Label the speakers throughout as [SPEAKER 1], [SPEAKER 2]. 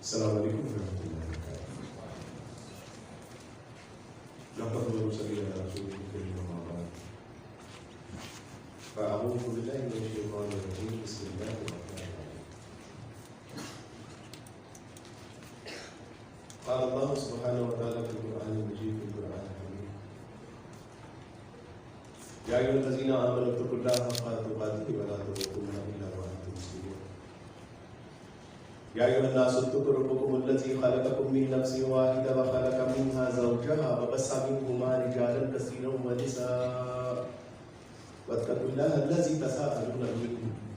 [SPEAKER 1] السلام علیکم ورحمۃ اللہ وبرکاتہ. فأعوذ بالله من الشيطان الرجيم. بسم الله الرحمن الرحيم. قال الله سبحانه وتعالى في القرآن المجيد في القرآن الحميد: يا أيها الذين آمنوا اتقوا الله حق تقاته ولا تموتن إلا وأنتم مسلمون. يا أيها الناس اتقوا ربكم الذي خلقكم من نفس واحدة وخلق منها زوجها وبث منهما رجالا كثيرا ونساء واتقوا الله الذي تساءلون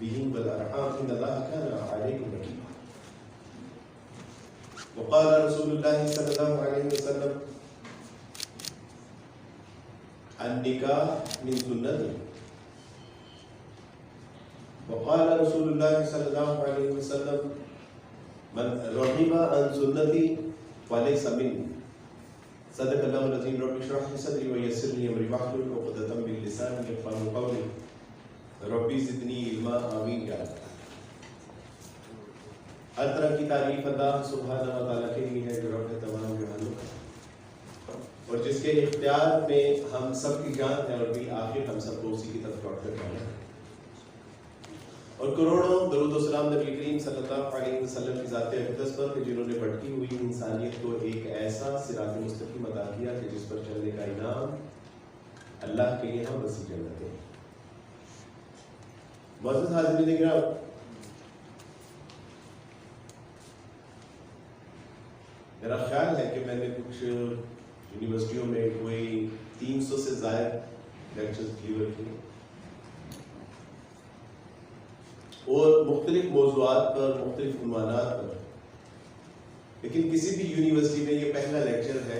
[SPEAKER 1] به والأرحام إن الله كان عليكم رقيبا. وقال رسول الله صلى الله عليه وسلم: النكاح من سنتي. وقال رسول الله صلى الله عليه وسلم: من رغب عن سنتي فليس مني. صدق الله العظيم. رب اشرح لي صدري ويسر لي امري واحلل عقدة من لساني يفقهوا قولي. ربي زدني علما. آمین یا رب. ہر طرح کی تعریف اللہ سبحانہ و تعالیٰ کے لیے ہے جو رب تمام جہانوں کا اور جس کے اختیار میں ہم سب کی جان ہے اور بالآخر ہم سب کو اسی کی طرف لوٹ کر جانا ہے. اور کروڑوں درود و سلام نبی کریم صلی اللہ علیہ وسلم کی ذات اقدس پر کہ جنہوں نے بھٹکی ہوئی انسانیت کو ایک ایسا صراط مستقیم عطا کیا کہ جس پر چلنے کا انعام اللہ کے یہاں وسیع جنت ہے. معزز حاضرین کرام، میرا خیال ہے کہ میں نے کچھ یونیورسٹیوں میں کوئی 300 سے زائد لیکچرز ڈلیور کیے اور مختلف موضوعات پر، مختلف عنوانات پر، لیکن کسی بھی یونیورسٹی میں یہ پہلا لیکچر ہے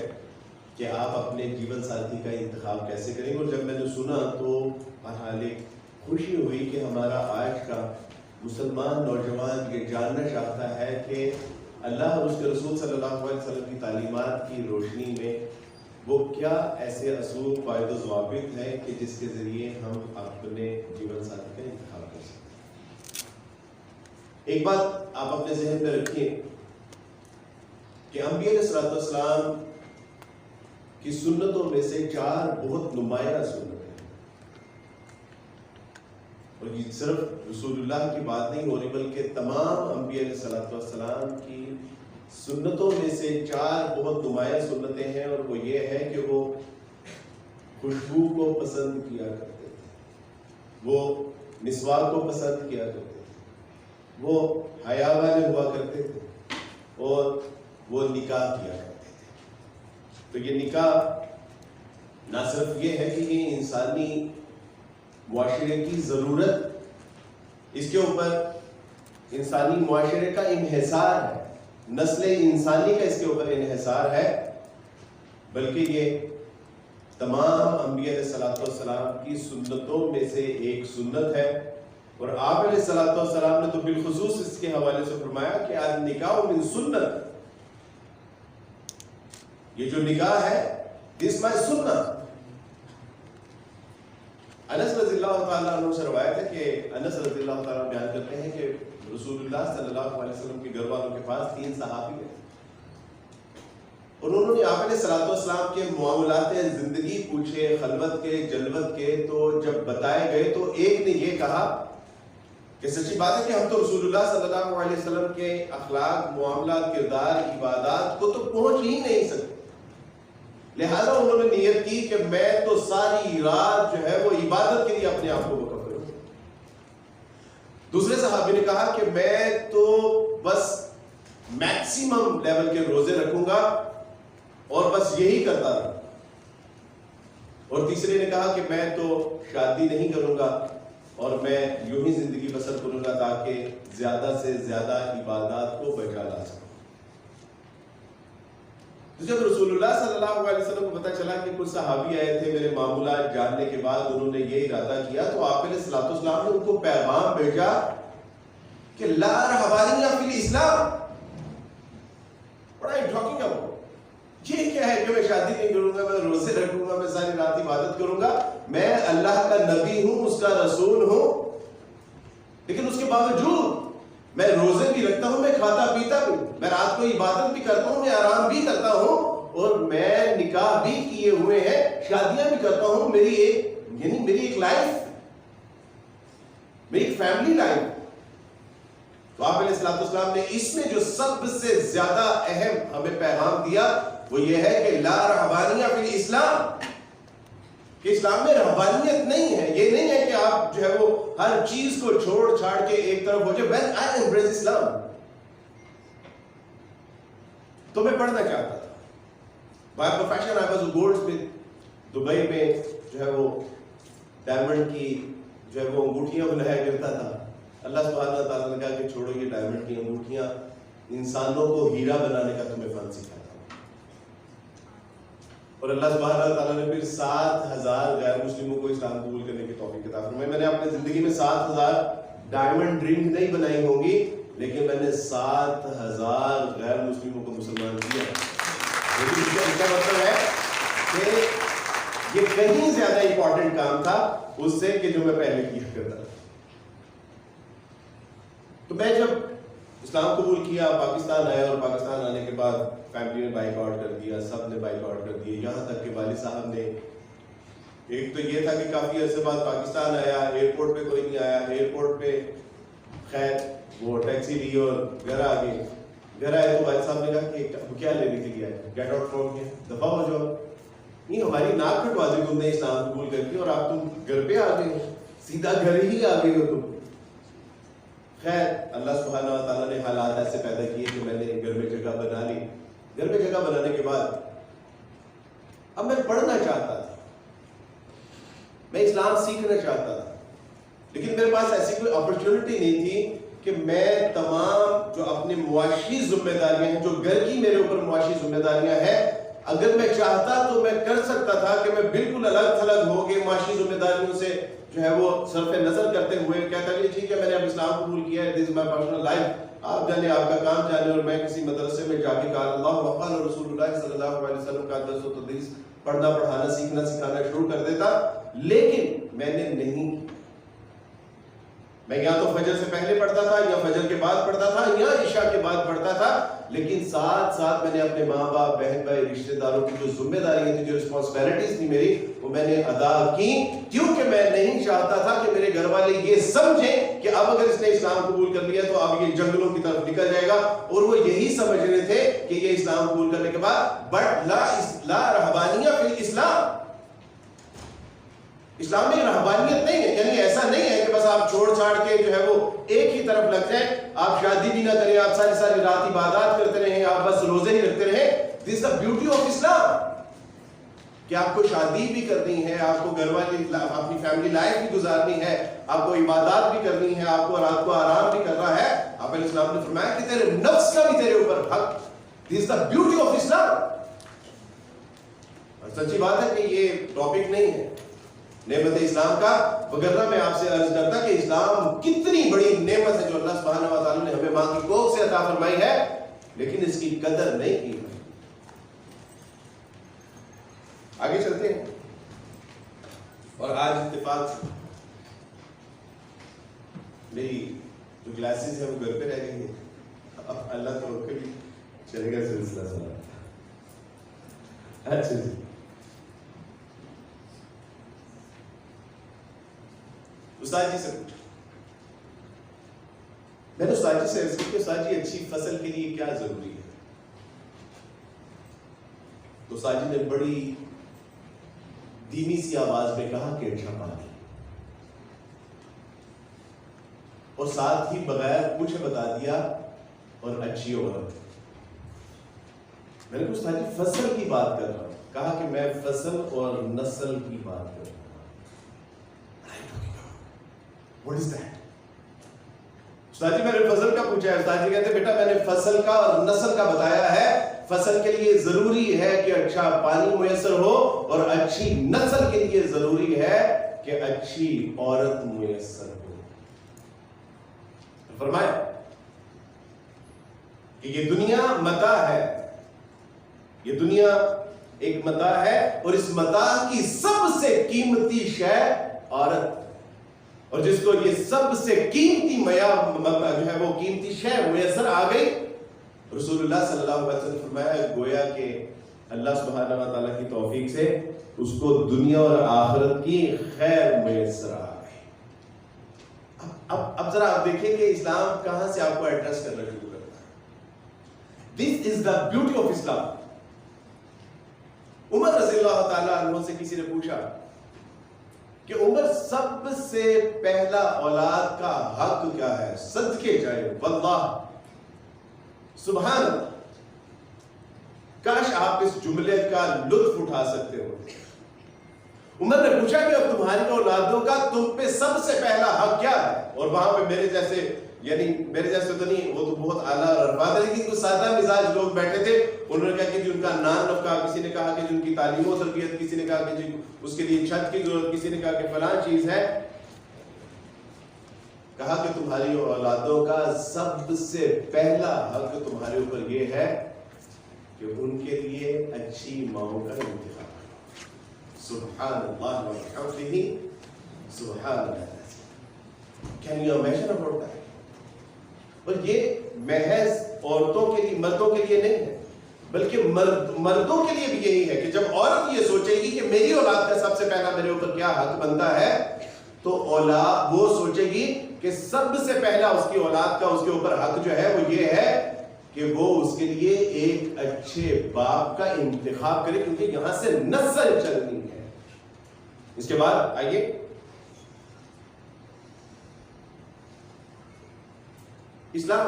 [SPEAKER 1] کہ آپ اپنے جیون ساتھی کا انتخاب کیسے کریں گے. اور جب میں نے سنا تو بہرحال ایک خوشی ہوئی کہ ہمارا آج کا مسلمان نوجوان یہ جاننا چاہتا ہے کہ اللہ اور اس کے رسول صلی اللہ علیہ وسلم کی تعلیمات کی روشنی میں وہ کیا ایسے اصول، قواعد و ضوابط ہیں کہ جس کے ذریعے ہم اپنے جیون ساتھی کا انتخاب کر سکتے ہیں. ایک بات آپ اپنے ذہن میں رکھیے کہ انبیاء علیہ السلام کی سنتوں میں سے 4 بہت نمایاں سنتیں ہیں. اور یہ صرف رسول اللہ کی بات نہیں ہو رہی بلکہ تمام انبیاء علیہ السلام کی سنتوں میں سے 4 بہت نمایاں سنتیں ہیں. اور وہ یہ ہے کہ وہ خوشبو کو پسند کیا کرتے تھے، وہ مسواک کو پسند کیا کرتے تھے، وہ حیا والے ہوا کرتے تھے اور وہ نکاح کیا کرتے تھے. تو یہ نکاح نہ صرف یہ ہے کہ یہ انسانی معاشرے کی ضرورت، اس کے اوپر انسانی معاشرے کا انحصار ہے، نسل انسانی کا اس کے اوپر انحصار ہے، بلکہ یہ تمام انبیاء علیہ السلام کی سنتوں میں سے ایک سنت ہے. اور آپ علیہ السلام نے تو بالخصوص اس کے حوالے سے فرمایا کہ النکاح من سنت، یہ جو نکاح ہے دس مائی سنت. انس رضی اللہ تعالیٰ عنہ سے روایت ہے کہ انس رضی اللہ تعالیٰ بیان کرتے ہیں کہ رسول اللہ صلی اللہ علیہ وسلم کے گھر والوں کے پاس 3 صحابی ہیں اور انہوں نے آپ علیہ السلام کے معاملات زندگی پوچھے، خلوت کے، جلوت کے. تو جب بتائے گئے تو ایک نے یہ کہا کہ سچی بات ہے کہ ہم تو رسول اللہ صلی اللہ علیہ وسلم کے اخلاق، معاملات، کردار، عبادات کو تو پہنچ ہی نہیں سکتے. لہذا انہوں نے نیت کی کہ میں تو ساری رات جو ہے وہ عبادت کے لیے اپنے آپ کو وقف کروں. دوسرے صحابی نے کہا کہ میں تو بس میکسیمم لیول کے روزے رکھوں گا اور بس یہی کرتا رہوں. اور تیسرے نے کہا کہ میں تو شادی نہیں کروں گا اور میں یوں ہی زندگی بسر کروں گا تاکہ زیادہ سے زیادہ عبادات کو بچا لا سکوں. جب رسول اللہ صلی اللہ علیہ وسلم کو پتہ چلا کہ کچھ صحابی آئے تھے میرے معاملات جاننے کے بعد انہوں نے یہ ارادہ کیا تو آپ علیہ السلام نے ان کو پیغام بھیجا کہ لا رہبانیہ فی الاسلام. What are you talking about? یہ کیا ہے کہ میں شادی نہیں کروں گا، میں روزے رکھوں گا، میں ساری رات عبادت کروں گا. میں اللہ کا نبی ہوں، اس کا رسول ہوں، لیکن اس کے باوجود میں روزے بھی رکھتا ہوں، میں کھاتا پیتا بھی، میں رات کو عبادت بھی کرتا ہوں، میں آرام بھی کرتا ہوں، اور میں نکاح بھی کیے ہوئے ہیں، شادیاں بھی کرتا ہوں، میری ایک لائف، میری فیملی لائف. تو آپ علیہ السلام نے اس میں جو سب سے زیادہ اہم ہمیں پیغام دیا وہ یہ ہے کہ لا رہبانیہ فی الاسلام، کہ اسلام میں رہبانیت نہیں ہے. یہ نہیں ہے کہ آپ جو ہے وہ ہر چیز کو چھوڑ چھاڑ کے ایک طرف ہو جائے. when I embrace اسلام، تو میں پڑھنا چاہتا تھا. By profession I was a gold Smith. Dubai میں جو ہے وہ ڈائمنڈ کی جو ہے وہ انگوٹھیاں بنایا کرتا تھا. اللہ سبحانہ تعالیٰ نے کہا کہ چھوڑو یہ ڈائمنڈ کی انگوٹھیاں، انسانوں کو ہیرا بنانے کا تمہیں فن سکھاتا ہوں. اور اللہ سبحانہ تعالیٰ نے پھر 7,000 غیر مسلموں کو اسلام قبول کرنے کی توفیق عطا فرمائی. میں نے اپنی زندگی میں 7,000 ڈائمنڈ رنگ نہیں بنائی ہوں گی، لیکن میں نے 7,000 غیر مسلموں کو مسلمان کیا. لیکن اس کا مطلب ہے کہ یہ کہیں زیادہ امپورٹنٹ کام تھا اس سے کہ جو میں پہلے کیا کرتا تھا. تو میں جب اسلام قبول کیا، پاکستان آیا، اور پاکستان آنے کے بعد فیملی نے بائک آؤٹ کر دیا، سب نے بائک آؤٹ کر دیا، یہاں تک کہ والد صاحب نے، ایک تو یہ تھا کہ کافی عرصے بعد پاکستان آیا، ایئرپورٹ پہ کوئی نہیں آیا. ایئرپورٹ پہ خیر وہ ٹیکسی لی اور گھر آ گئے. گھر آئے تو والد صاحب نے کہا کہ کیا لینے کے لیے آئے، گیٹ آؤٹ فرام ہیئر، دفعہ ہو جاؤ. نہیں، ہماری ناک کٹوا دی تم نے اسلام قبول کر کے، اور آپ تم گھر پہ آ گئے ہو، سیدھا گھر ہی آ گئے ہو تم. خیر اللہ سبحانہ و تعالیٰ نے حالات ایسے پیدا کیے کہ میں نے گھر میں جگہ بنا لی. گھر میں جگہ بنانے کے بعد اب میں پڑھنا چاہتا تھا، میں اسلام سیکھنا چاہتا تھا، لیکن میرے پاس ایسی کوئی اپرچونٹی نہیں تھی کہ میں تمام جو اپنی معاشی ذمہ داریاں ہیں، جو گھر کی میرے اوپر معاشی ذمہ داریاں ہیں، اگر میں چاہتا تو میں کر سکتا تھا کہ میں بالکل الگ تھلگ ہو کے معاشی ذمہ داریوں سے جو ہے وہ صرف نظر کرتے ہوئے کہتا کہ ٹھیک ہے میں نے اب اسلام قبول کیا ہے، دس از مائی پرسنل لائف، آپ جانے آپ کا کام جانے، اور میں کسی مدرسے میں جا کے قال اللہ وقال رسول اللہ صلی اللہ علیہ وسلم کا درس و تدریس پڑھنا پڑھانا سیکھنا سکھانا شروع کر دیتا. لیکن میں نے نہیں، میں یا تو فجر سے پہلے پڑھتا تھا، یا فجر کے بعد پڑھتا تھا، یا عشاء کے بعد پڑھتا تھا، لیکن ساتھ ساتھ میں نے اپنے ماں باپ بہن بھائی رشتہ داروں کی جو ذمہ داریاں تھیں، جو رسپانسبلٹیز تھی میری، وہ میں نے ادا کی، کیونکہ میں نہیں چاہتا تھا کہ میرے گھر والے یہ سمجھیں کہ اب اگر اس نے اسلام قبول کر لیا تو اب یہ جنگلوں کی طرف نکل جائے گا. اور وہ یہی سمجھ رہے تھے کہ یہ اسلام قبول کرنے کے بعد بٹ لا رہبانیہ فی الاسلام، اسلام میں رہبانیت نہیں ہے. یعنی ایسا نہیں ہے کہ بس آپ چھوڑ چھاڑ کے جو ہے وہ ایک ہی طرف لگ جائیں، آپ شادی بھی نہ کریں، آپ ساری رات عبادات کرتے رہیں، آپ بس روزے ہی رکھتے رہیں. دس از دا بیوٹی آف اسلام، کہ آپ کو شادی بھی کرنی ہے، آپ کو گھر والی اپنی فیملی لائف بھی گزارنی ہے، آپ کو عبادات بھی کرنی ہے، آپ کو رات کو آرام بھی کرنا ہے. آپ علیہ السلام نے فرمایا کہ تیرے نفس کا بھی تیرے اوپر حق. دس از دا بیوٹی آف اسلام. اور سچی بات ہے کہ یہ ٹاپک نہیں ہے نعمت اسلام کا، وگرنہ میں آپ سے عرض کرتا کہ اسلام کتنی بڑی نعمت ہے جو اللہ سبحانہ و تعالیٰ نے ہمیں ماں کی کوکھ سے عطا فرمائی ہے، لیکن اس کی قدر نہیں کی. آگے چلتے ہیں. اور آج اتفاق سے میری جو گلاسز ہیں وہ گھر پہ رہ گئی ہیں. اب اللہ تو کے بھی چلے گا سلسلہ سنا. اچھا جی، استاد جی سے پوچھا، میں نے استاد جی سے عرض کی کہ استاد جی اچھی فصل کے لیے کیا ضروری ہے؟ تو استاد جی نے بڑی دھیمی سی آواز میں کہا کہ اچھا پانی، اور ساتھ ہی بغیر پوچھے بتا دیا اور اچھی عورت. میں نے کہا استاد جی فصل کی بات کر رہا ہوں. کہا کہ میں فصل اور نسل کی بات کر رہا ہوں. What is that? استاد جی میں نے فصل کا پوچھا ہے. استاد جی کہتے بیٹا میں نے فصل کا اور نسل کا بتایا ہے. فصل کے لیے ضروری ہے کہ اچھا پانی میسر ہو، اور اچھی نسل کے لیے ضروری ہے کہ اچھی عورت میسر ہو. فرمایا کہ یہ دنیا متاع ہے، یہ دنیا ایک متاع ہے، اور اس متاع کی سب سے قیمتی شے عورت. اور جس کو یہ سب سے قیمتی جو ہے وہ قیمتی شے میسر آ گئی، رسول اللہ صلی اللہ علیہ وسلم نے فرمایا گویا کہ اللہ سبحانہ و تعالیٰ کی توفیق سے اس کو دنیا اور آخرت کی خیر میسر آ گئی۔ اب ذرا آپ دیکھیں کہ اسلام کہاں سے آپ کو ایڈریس کرنا شروع کرتا ہے۔ دس از دا بیوٹی آف اسلام۔ عمر رضی اللہ تعالیٰ عنہ سے کسی نے پوچھا کہ عمر سب سے پہلا اولاد کا حق کیا ہے؟ صدقے جائے واللہ سبحان اللہ، کاش آپ اس جملے کا لطف اٹھا سکتے ہو۔ عمر نے پوچھا کہ اب تمہاری اولادوں کا تم پہ سب سے پہلا حق کیا ہے؟ اور وہاں پہ میرے جیسے تو نہیں، وہ تو بہت اعلیٰ اور ارباب ہے، لیکن کچھ سادہ مزاج لوگ بیٹھے تھے۔ انہوں نے کہا کہ جن کا نان نفقہ، کسی نے کہا کہ جن کی تعلیم و تربیت، کسی نے کہا کہ اس کے لیے چھت کی ضرورت، کسی نے کہا کہ فلاں چیز ہے۔ کہا کہ تمہاری اولادوں کا سب سے پہلا حق تمہارے اوپر یہ ہے کہ ان کے لیے اچھی ماؤں کا انتخاب کرو۔ سبحان اللہ وبحمدہ، سبحان اللہ۔ Can you imagine about that؟ اور یہ محض عورتوں کے لیے، مردوں کے لیے نہیں ہے، بلکہ مردوں کے لیے بھی یہی ہے کہ جب عورت یہ سوچے گی کہ میری اولاد کا سب سے پہلا میرے اوپر کیا حق بنتا ہے، تو اولاد وہ سوچے گی کہ سب سے پہلا اس کی اولاد کا اس کے اوپر حق جو ہے وہ یہ ہے کہ وہ اس کے لیے ایک اچھے باپ کا انتخاب کرے، کیونکہ یہاں سے نسل چلنی ہے۔ اس کے بعد آئیے، اسلام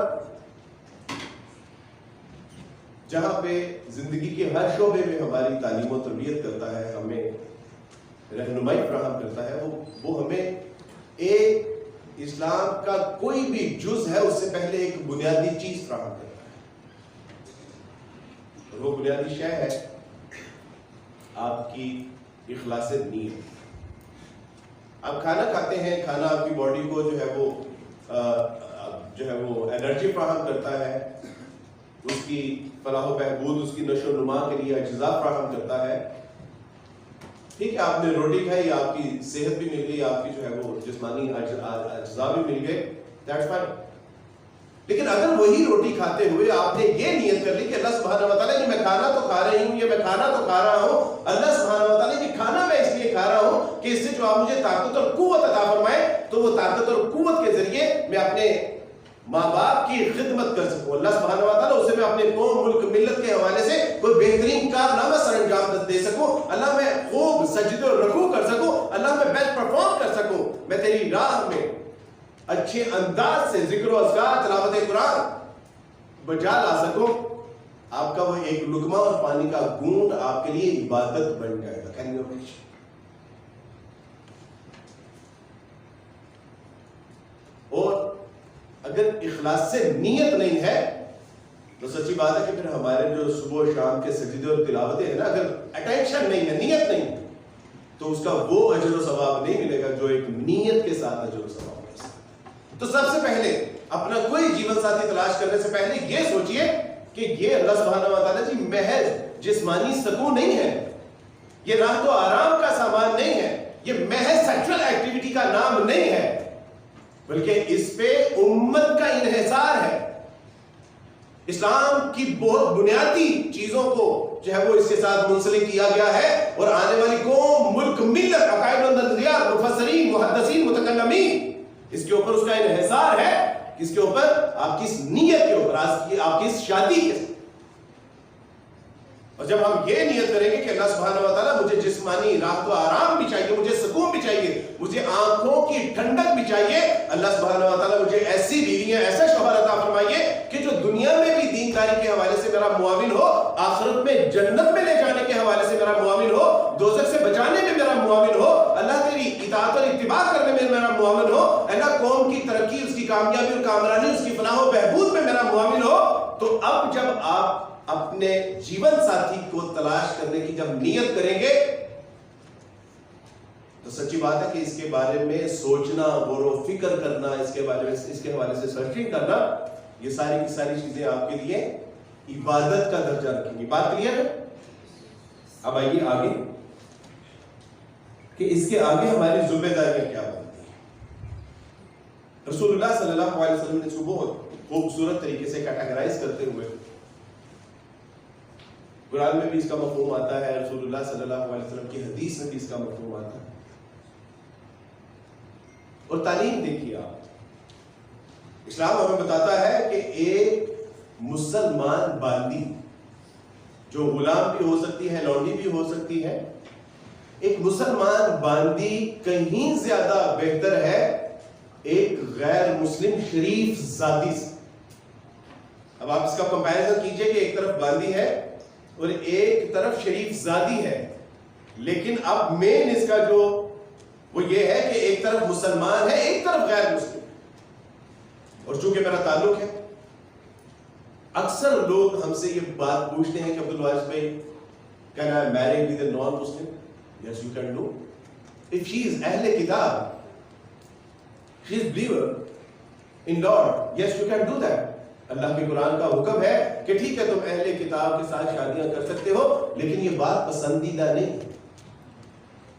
[SPEAKER 1] جہاں پہ زندگی کے ہر شعبے میں ہماری تعلیم و تربیت کرتا ہے، ہمیں رہنمائی فراہم کرتا ہے، وہ ہمیں ایک اسلام کا کوئی بھی جز ہے اس سے پہلے ایک بنیادی چیز فراہم کرتا ہے، اور وہ بنیادی شے ہے آپ کی اخلاص نیت۔ آپ کھانا کھاتے ہیں، کھانا آپ کی باڈی کو جو ہے وہ انرجی فراہم کرتا ہے، اس کی فلاح و بہبود، اس کی نشو و نما کے لیے اجزاء فراہم کرتا ہے۔ ٹھیک ہے، آپ نے روٹی کھائی، آپ کی صحت بھی مل گئی، آپ کی جو ہے وہ جسمانی اجزاء بھی مل گئے، دیٹس فائن۔ لیکن اگر وہی روٹی کھاتے ہوئے آپ نے یہ نیت کر لی کہ اللہ سبحانہ و تعالیٰ یہ میں کھانا تو کھا رہی ہوں، یہ میں کھانا تو کھا رہا ہوں، اللہ سبحانہ و تعالیٰ یہ کھانا میں اس لیے کھا رہا ہوں کہ اس سے جو آپ مجھے طاقت اور قوت عطا فرمائے، تو وہ طاقت اور قوت کے ذریعے میں اپنے ماں باپ کی خدمت کر سکوں، اللہ سبحانہ و تعالیٰ اسے میں اپنے قوم، ملک، ملت کے حوالے سے کوئی بہترین کارنامہ سر انجام دے سکوں، اللہ میں خوب سجدہ و رکوع کر سکوں، اللہ میں بیسٹ پرفارم کر سکوں، میں تیری راہ میں اچھے انداز سے ذکر و اذکار، تلاوت قرآن بجا لا سکوں، آپ کا وہ ایک لقمہ اور پانی کا گھونٹ آپ کے لیے عبادت بن جائے گا۔ کہنے گے اور اگر اخلاص سے نیت نہیں ہے تو سچی بات ہے کہ پھر ہمارے جو صبح و شام کے سجدے اور تلاوتیں ہیں نا، اگر اٹینشن نہیں ہے، نیت نہیں، تو اس کا وہ اجر و ثواب نہیں ملے گا جو ایک نیت کے ساتھ اجر و ثواب مل سکتا ہے۔ تو سب سے پہلے اپنا کوئی جیون ساتھی تلاش کرنے سے پہلے یہ سوچئے کہ یہ اللہ سبحانہ و تعالیٰ جی محض جسمانی سکون نہیں ہے، یہ راحت و آرام کا سامان نہیں ہے، یہ محض سیکشل ایکٹیویٹی کا نام نہیں ہے، بلکہ اس پہ امت کا انحصار ہے۔ اسلام کی بہت بنیادی چیزوں کو جو ہے وہ اس کے ساتھ منسلک کیا گیا ہے، اور آنے والی قوم، ملک، ملت، عقائد و نظریات، مفسرین، محدثین، متکلمین، اس کے اوپر اس کا انحصار ہے، اس کے اوپر آپ کی اس نیت کے اوپر، آپ کی اس شادی کے ساتھ۔ اور جب ہم یہ نیت کریں گے کہ اللہ سبحانہ و تعالیٰ مجھے جسمانی راحت و آرام بھی چاہیے، مجھے سکون بھی چاہیے، مجھے آنکھوں کی ٹھنڈک بھی چاہیے، اللہ سبحانہ و تعالیٰ مجھے ایسی بیویاں، ایسا شوہر عطا فرمائیے کہ جو دنیا میں بھی دینداری کے حوالے سے میرا معاون ہو، آخرت میں جنت میں لے جانے کے حوالے سے میرا معاون ہو، دوزخ سے بچانے میں میرا معاون ہو، اللہ تیری اطاعت اور اتباع کرنے میں میرا معاون ہو، اللہ قوم کی ترقی، اس کی کامیابی اور کامرانی، اس کی فلاح و بہبود میں میرا معاون ہو۔ تو اب جب آپ اپنے جیون ساتھی کو تلاش کرنے کی جب نیت کریں گے تو سچی بات ہے کہ اس کے بارے میں سوچنا، غور و فکر کرنا، اس کے حوالے سے سرچنگ کرنا، یہ ساری کی ساری چیزیں آپ کے لیے عبادت کا درجہ رکھیں گی۔ بات کلیئر ہے؟ اب آئیے آگے کہ اس کے آگے ہماری ذمہ داریاں کیا بنتی ہیں۔ رسول اللہ صلی اللہ علیہ وسلم نے اس کو بہت خوبصورت طریقے سے کیٹاگرائز کرتے ہوئے، قرآن میں بھی اس کا مفہوم آتا ہے، رسول اللہ صلی اللہ علیہ وسلم کی حدیث میں بھی اس کا مفہوم آتا ہے. اور تعلیم دیکھیے آپ، اسلام ہمیں بتاتا ہے کہ ایک مسلمان باندی جو غلام بھی ہو سکتی ہے، لونڈی بھی ہو سکتی ہے، ایک مسلمان باندی کہیں زیادہ بہتر ہے ایک غیر مسلم شریف زادی سے. اب آپ اس کا کمپیریزن کیجئے کہ ایک طرف باندی ہے اور ایک طرف شریف زادی ہے، لیکن اب مین اس کا جو وہ یہ ہے کہ ایک طرف مسلمان ہے، ایک طرف غیر مسلم. اور چونکہ میرا تعلق ہے، اکثر لوگ ہم سے یہ بات پوچھتے ہیں کہ عبدالواجد بھائی کین آئی میری with a naan Muslim? Yes, you can do. If she is اہل کتاب, she is believer in Lord, yes, you can do that. اللہ کے قرآن کا حکم ہے کہ ٹھیک ہے تم اہل کتاب کے ساتھ شادیاں کر سکتے ہو، لیکن یہ بات پسندیدہ نہیں.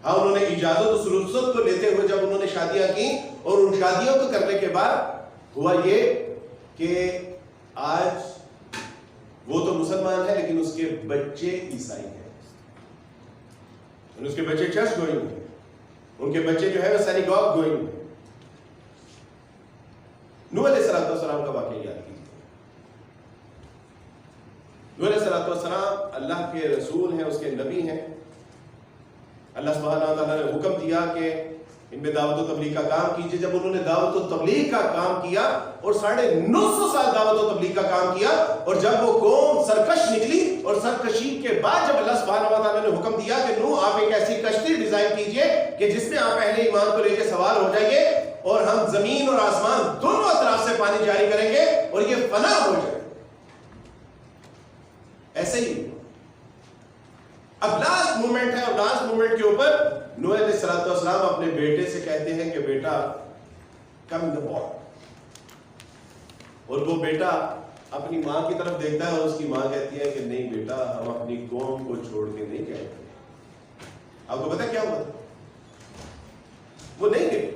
[SPEAKER 1] ہاں انہوں نے اجازت و رخصت کو لیتے ہوئے جب انہوں نے شادیاں کی، اور ان شادیوں کو کرنے کے بعد ہوا یہ کہ آج وہ تو مسلمان ہے لیکن اس کے بچے عیسائی ہیں، اس کے بچے چرچ گوئنگ ہیں، ان کے بچے جو ہے وہ سینیگاگ گوئنگ ہیں. نوح علیہ السلام کا واقعہ یاد کیجیے. نوح علیہ السلام اللہ کے رسول ہیں، اس کے نبی ہیں. اللہ سبحانہ و تعالیٰ نے حکم دیا کہ ان میں دعوت و تبلیغ کا کام کیجیے. جب انہوں نے دعوت و تبلیغ کا کام کیا اور 950 سال دعوت و تبلیغ کا کام کیا، اور جب وہ قوم سرکش نکلی، اور سرکشی کے بعد جب اللہ سبحانہ و تعالیٰ نے حکم دیا کہ نوح آپ ایک ایسی کشتی ڈیزائن کیجئے کہ جس میں آپ اہل ایمان کو لے کے سوار ہو جائیے، اور ہم زمین اور آسمان دونوں اطراف سے پانی جاری کریں گے اور یہ فنا ہو جائے. ایسے ہی اب لاسٹ مومنٹ ہے، اور لاسٹ مومنٹ کے اوپر نوح علیہ السلام اپنے بیٹے سے کہتے ہیں کہ بیٹا کم ان دا بوٹ. اور وہ بیٹا اپنی ماں کی طرف دیکھتا ہے اور اس کی ماں کہتی ہے کہ نہیں بیٹا، ہم اپنی قوم کو چھوڑ کے نہیں گئے. آپ کو پتا کیا ہوا تھا؟ وہ نہیں گئے.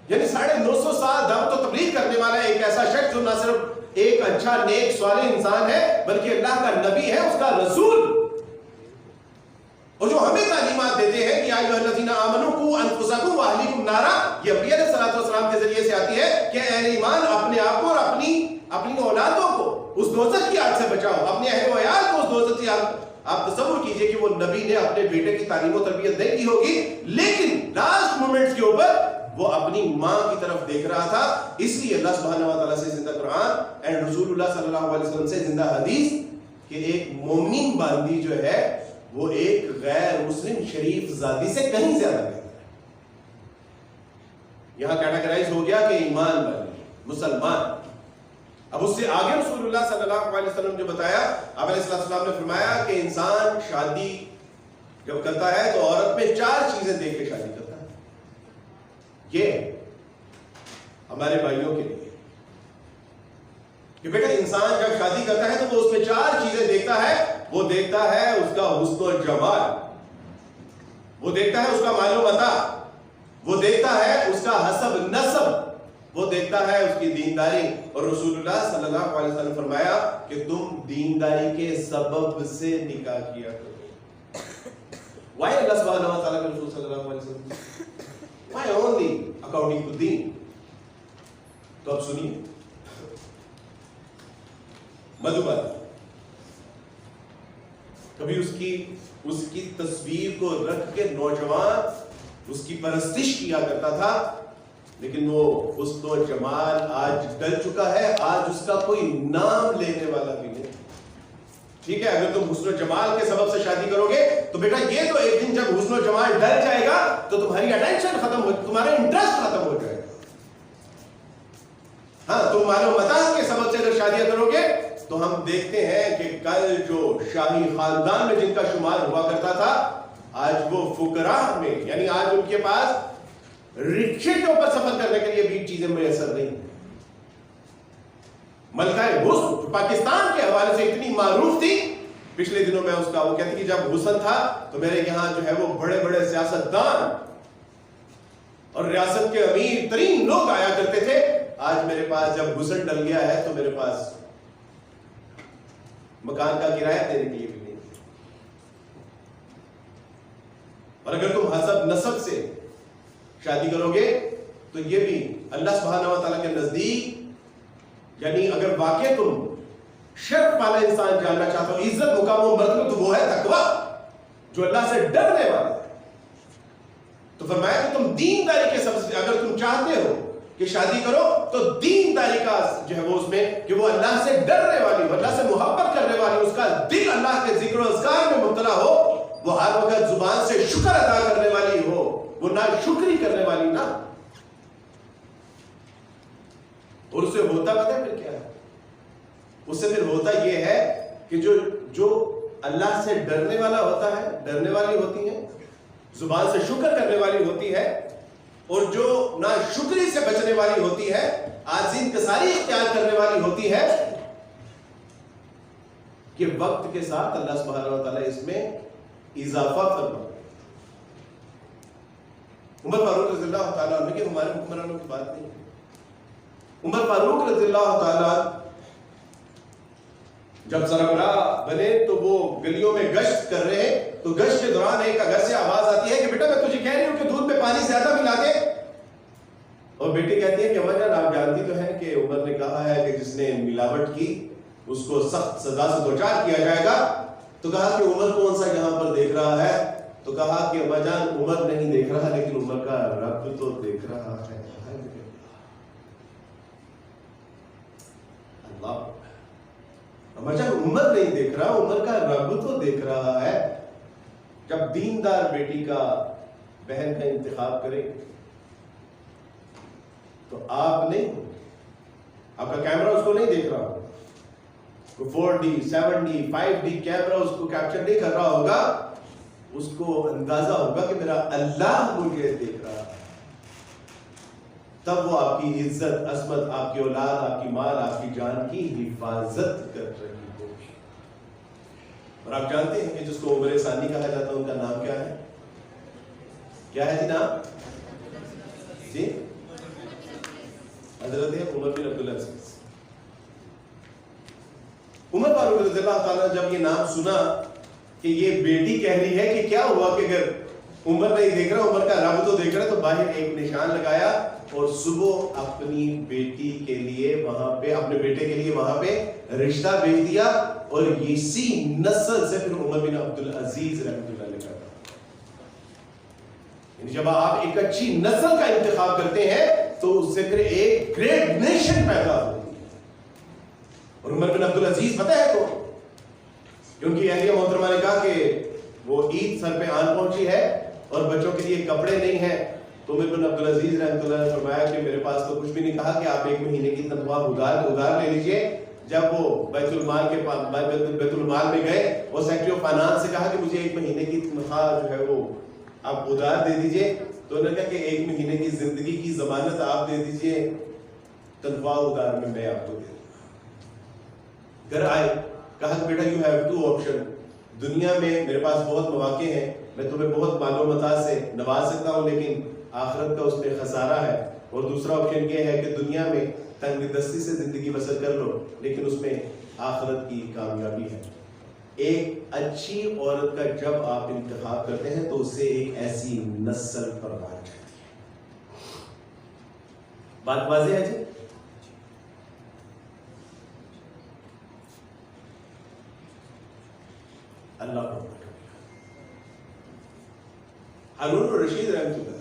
[SPEAKER 1] یعنی 950 سال دعوت و تبلیغ کرنے والا ایک ایسا شخص جو نہ صرف ایک اچھا نیک صالح انسان ہے بلکہ اللہ کا نبی ہے، اس کا رسول، اور جو ہمیں تعلیمات دیتے ہیں کہ ایھا الذین آمنوا قوا انفسکم واہلیکم نارا، یہ نبی علیہ السلام کے ذریعے سے آتی ہے کہ اہل ایمان اپنے آپ کو اور اپنی اولادوں کو اس دوزخ کی آگ سے بچاؤ، اپنے اہل و عیال کو اس دوزخ کی آگ. آپ تصور کیجئے کہ وہ نبی نے اپنے بیٹے کی تعلیم و تربیت نہیں کی ہوگی، لیکن لاسٹ مومنٹس کے اوپر وہ اپنی ماں کی طرف دیکھ رہا تھا. اس لیے اللہ سبحانہ و تعالیٰ سے زندہ قرآن اینڈ رسول اللہ صلی اللہ علیہ وسلم سے زندہ حدیث کہ ایک مومن باندی جو ہے وہ ایک غیر مسلم شریف زادی سے کہیں زیادہ بہتر ہے. یہاں کیٹاگرائز ہو گیا کہ ایمان والی مسلمان. اب اس سے آگے رسول اللہ صلی اللہ علیہ وسلم جو بتایا، آپ علیہ السلام نے فرمایا کہ انسان شادی جب کرتا ہے تو عورت میں 4 چیزیں دیکھ کے شادی کرتا ہے. یہ ہمارے بھائیوں کے لیے کہ بیٹا انسان جب شادی کرتا ہے تو وہ اس میں 4 چیزیں دیکھتا ہے. وہ دیکھتا ہے اس کا حسن و جمال، وہ دیکھتا ہے اس کا مال و متاع، وہ دیکھتا ہے اس کا حسب نسب، وہ دیکھتا ہے اس کی دینداری. اور رسول اللہ صلی اللہ علیہ وسلم فرمایا کہ تم دینداری کے سبب سے نکاح کیا کرو. Why اللہ سبحانہ و تعالیٰ کے رسول صلی اللہ علیہ وسلم؟ Why only according to deen؟ تو اب سنیے مدھوبانی کبھی اس کی تصویر کو رکھ کے نوجوان اس کی پرستش کیا کرتا تھا، لیکن وہ حسن و جمال آج ڈل چکا ہے. آج اس کا کوئی نام لینے والا بھی نہیں. ٹھیک ہے، اگر تم حسن و جمال کے سبب سے شادی کرو گے تو بیٹا یہ تو ایک دن جب حسن و جمال ڈل جائے گا تو تمہاری اٹینشن ختم ہو، تمہارا انٹرسٹ ختم ہو جائے گا. ہاں تم مال و متاع کے سبب سے اگر شادیاں کرو گے تو ہم دیکھتے ہیں کہ کل جو شاہی خاندان میں جن کا شمار ہوا کرتا تھا آج وہ فقراء میں، یعنی آج ان کے پاس رکشے کے اوپر سفر کرنے کے لیے بھی چیزیں میسر نہیں. ملکہ حسن پاکستان کے حوالے سے اتنی معروف تھی، پچھلے دنوں میں اس کا وہ کہتی کہ جب حسن تھا تو میرے یہاں جو ہے وہ بڑے بڑے سیاستدان اور ریاست کے امیر ترین لوگ آیا کرتے تھے. آج میرے پاس جب گھسن ڈل گیا ہے تو میرے پاس مکان کا کرایہ دینے کے لیے بھی نہیں. اور اگر تم حسب نسب سے شادی کرو گے تو یہ بھی اللہ سبحانہ و تعالیٰ کے نزدیک، یعنی اگر واقع تم شرف والا انسان جاننا چاہتا ہو، عزت مقام و مرتبہ، تو وہ ہے تقویٰ، جو اللہ سے ڈرنے والا ہے. تو فرمایا کہ تم دینداری کے سب سے، اگر تم چاہتے ہو کہ شادی کرو تو دینداری کا جو ہے وہ اس میں کہ وہ اللہ سے ڈرنے والی ہو، اللہ سے محبت کرنے والی، اس کا دل اللہ کے ذکر و اذکار میں مبتلا ہو، وہ ہر وقت زبان سے شکر ادا کرنے والی ہو، وہ نہ شکری کرنے والی نہ. اور اس سے ہوتا پتہ ہے پھر کیا ہے؟ اس سے پھر ہوتا یہ ہے کہ جو اللہ سے ڈرنے والا ہوتا ہے، ڈرنے والی ہوتی ہے، زبان سے شکر کرنے والی ہوتی ہے، اور جو نہ شکری سے بچنے والی ہوتی ہے، عاجزی انکساری اختیار کرنے والی ہوتی ہے، کہ وقت کے ساتھ اللہ سبحانہ و تعالیٰ اس میں اضافہ فرما. عمر فاروق رضی اللہ تعالیٰ عنہ، کہ ہمارے حکمرانوں کی بات نہیں ہے، عمر فاروق رضی اللہ تعالیٰ جب سربراہ بنے تو وہ گلیوں میں گشت کر رہے ہیں، تو گشت کے دوران ایک گھر سے آواز آتی ہے کہ بیٹا میں تجھے کہہ رہی ہوں کہ دودھ میں پانی زیادہ ملا دے. اور بیٹی کہتی ہے کہ اماں جان آپ جانتی تو ہیں کہ عمر نے کہا ہے کہ جس نے ملاوٹ کی اس کو سخت سزا سے دوچار کیا جائے گا. تو کہا کہ عمر کون سا یہاں پر دیکھ رہا ہے؟ تو کہا کہ اماں جان عمر نہیں دیکھ رہا لیکن عمر کا رب تو دیکھ رہا ہے. اللہ، اماں جان عمر نہیں دیکھ رہا، عمر کا رب تو دیکھ رہا ہے. جب دیندار بیٹی کا بہن کا انتخاب کرے تو آپ نہیں، آپ کا کیمرہ اس کو نہیں دیکھ رہا ہوگا، 4D 7D 5D کیمرہ اس کو کیپچر نہیں کر رہا ہوگا، اس کو اندازہ ہوگا کہ میرا اللہ مجھے دیکھ رہا ہے. تب وہ آپ کی عزت، عظمت، آپ کی اولاد، آپ کی مال، آپ کی جان کی حفاظت کر رہی ہوگی. اور آپ جانتے ہیں کہ جس کو عمر ثانی کہا جاتا ہے ان کا نام کیا ہے؟ کیا ہے جی نام؟ جی حضرت عمر بن عبدالعزیز. عمر فاروق رضی اللہ تعالیٰ جب یہ نام سنا کہ یہ بیٹی کہہ رہی ہے کہ کیا ہوا کہ اگر عمر نہیں دیکھ رہا، عمر کا رب تو دیکھ رہا، تو باہر ایک نشان لگایا اور صبح اپنی بیٹی کے لیے وہاں پہ، اپنے بیٹے کے لیے وہاں پہ رشتہ بھیج دیا. اور اسی نسل سے پھر عمر بن عبدالعزیز رحمۃ اللہ علیہ کا. یعنی جب آپ ایک اچھی نسل کا انتخاب کرتے ہیں تو اس سے پھر ایک گریٹ نیشن پیدا ہوتی ہے. اور عمر بن عبدالعزیز پتہ ہے تو کیونکہ اہلیہ محترمہ نے کہا کہ وہ عید سر پہ آن پہنچی ہے اور بچوں کے لیے کپڑے نہیں ہیں، تو عمر بن عبدالعزیز رحمۃ اللہ نے فرمایا کہ میرے پاس تو کچھ بھی نہیں. کہا کہ آپ ایک مہینے کی تنخواہ ادھار لے لیجئے. جب وہ بیت المال میں گئے، وہ سیکٹری آف فائنانس سے کہا کہ مجھے ایک مہینے کی تنخواہ جو ہے وہ آپ ادھار دے دیجئے. تو انہوں نے کہا کہ ایک مہینے کی زندگی کی ضمانت آپ دے دیجئے، تنخواہ ادھار میں آپ کو دے دوں. گھر آئے، کہا کہ بیٹا یو ہیو 2 آپشن. دنیا میں میرے پاس بہت مواقع ہیں، میں تمہیں بہت مال و متاع سے نواز سکتا ہوں، لیکن آخرت کا اس میں خسارہ ہے. اور دوسرا آپشن یہ ہے کہ دنیا میں تنگ دستی سے زندگی بسر کر لو، لیکن اس میں آخرت کی کامیابی ہے. ایک اچھی عورت کا جب آپ انتخاب کرتے ہیں تو اس سے ایک ایسی نسل پروان جاتی ہے. بات واضح ہے جی؟ اللہ کو ہارون الرشید رحمۃ اللہ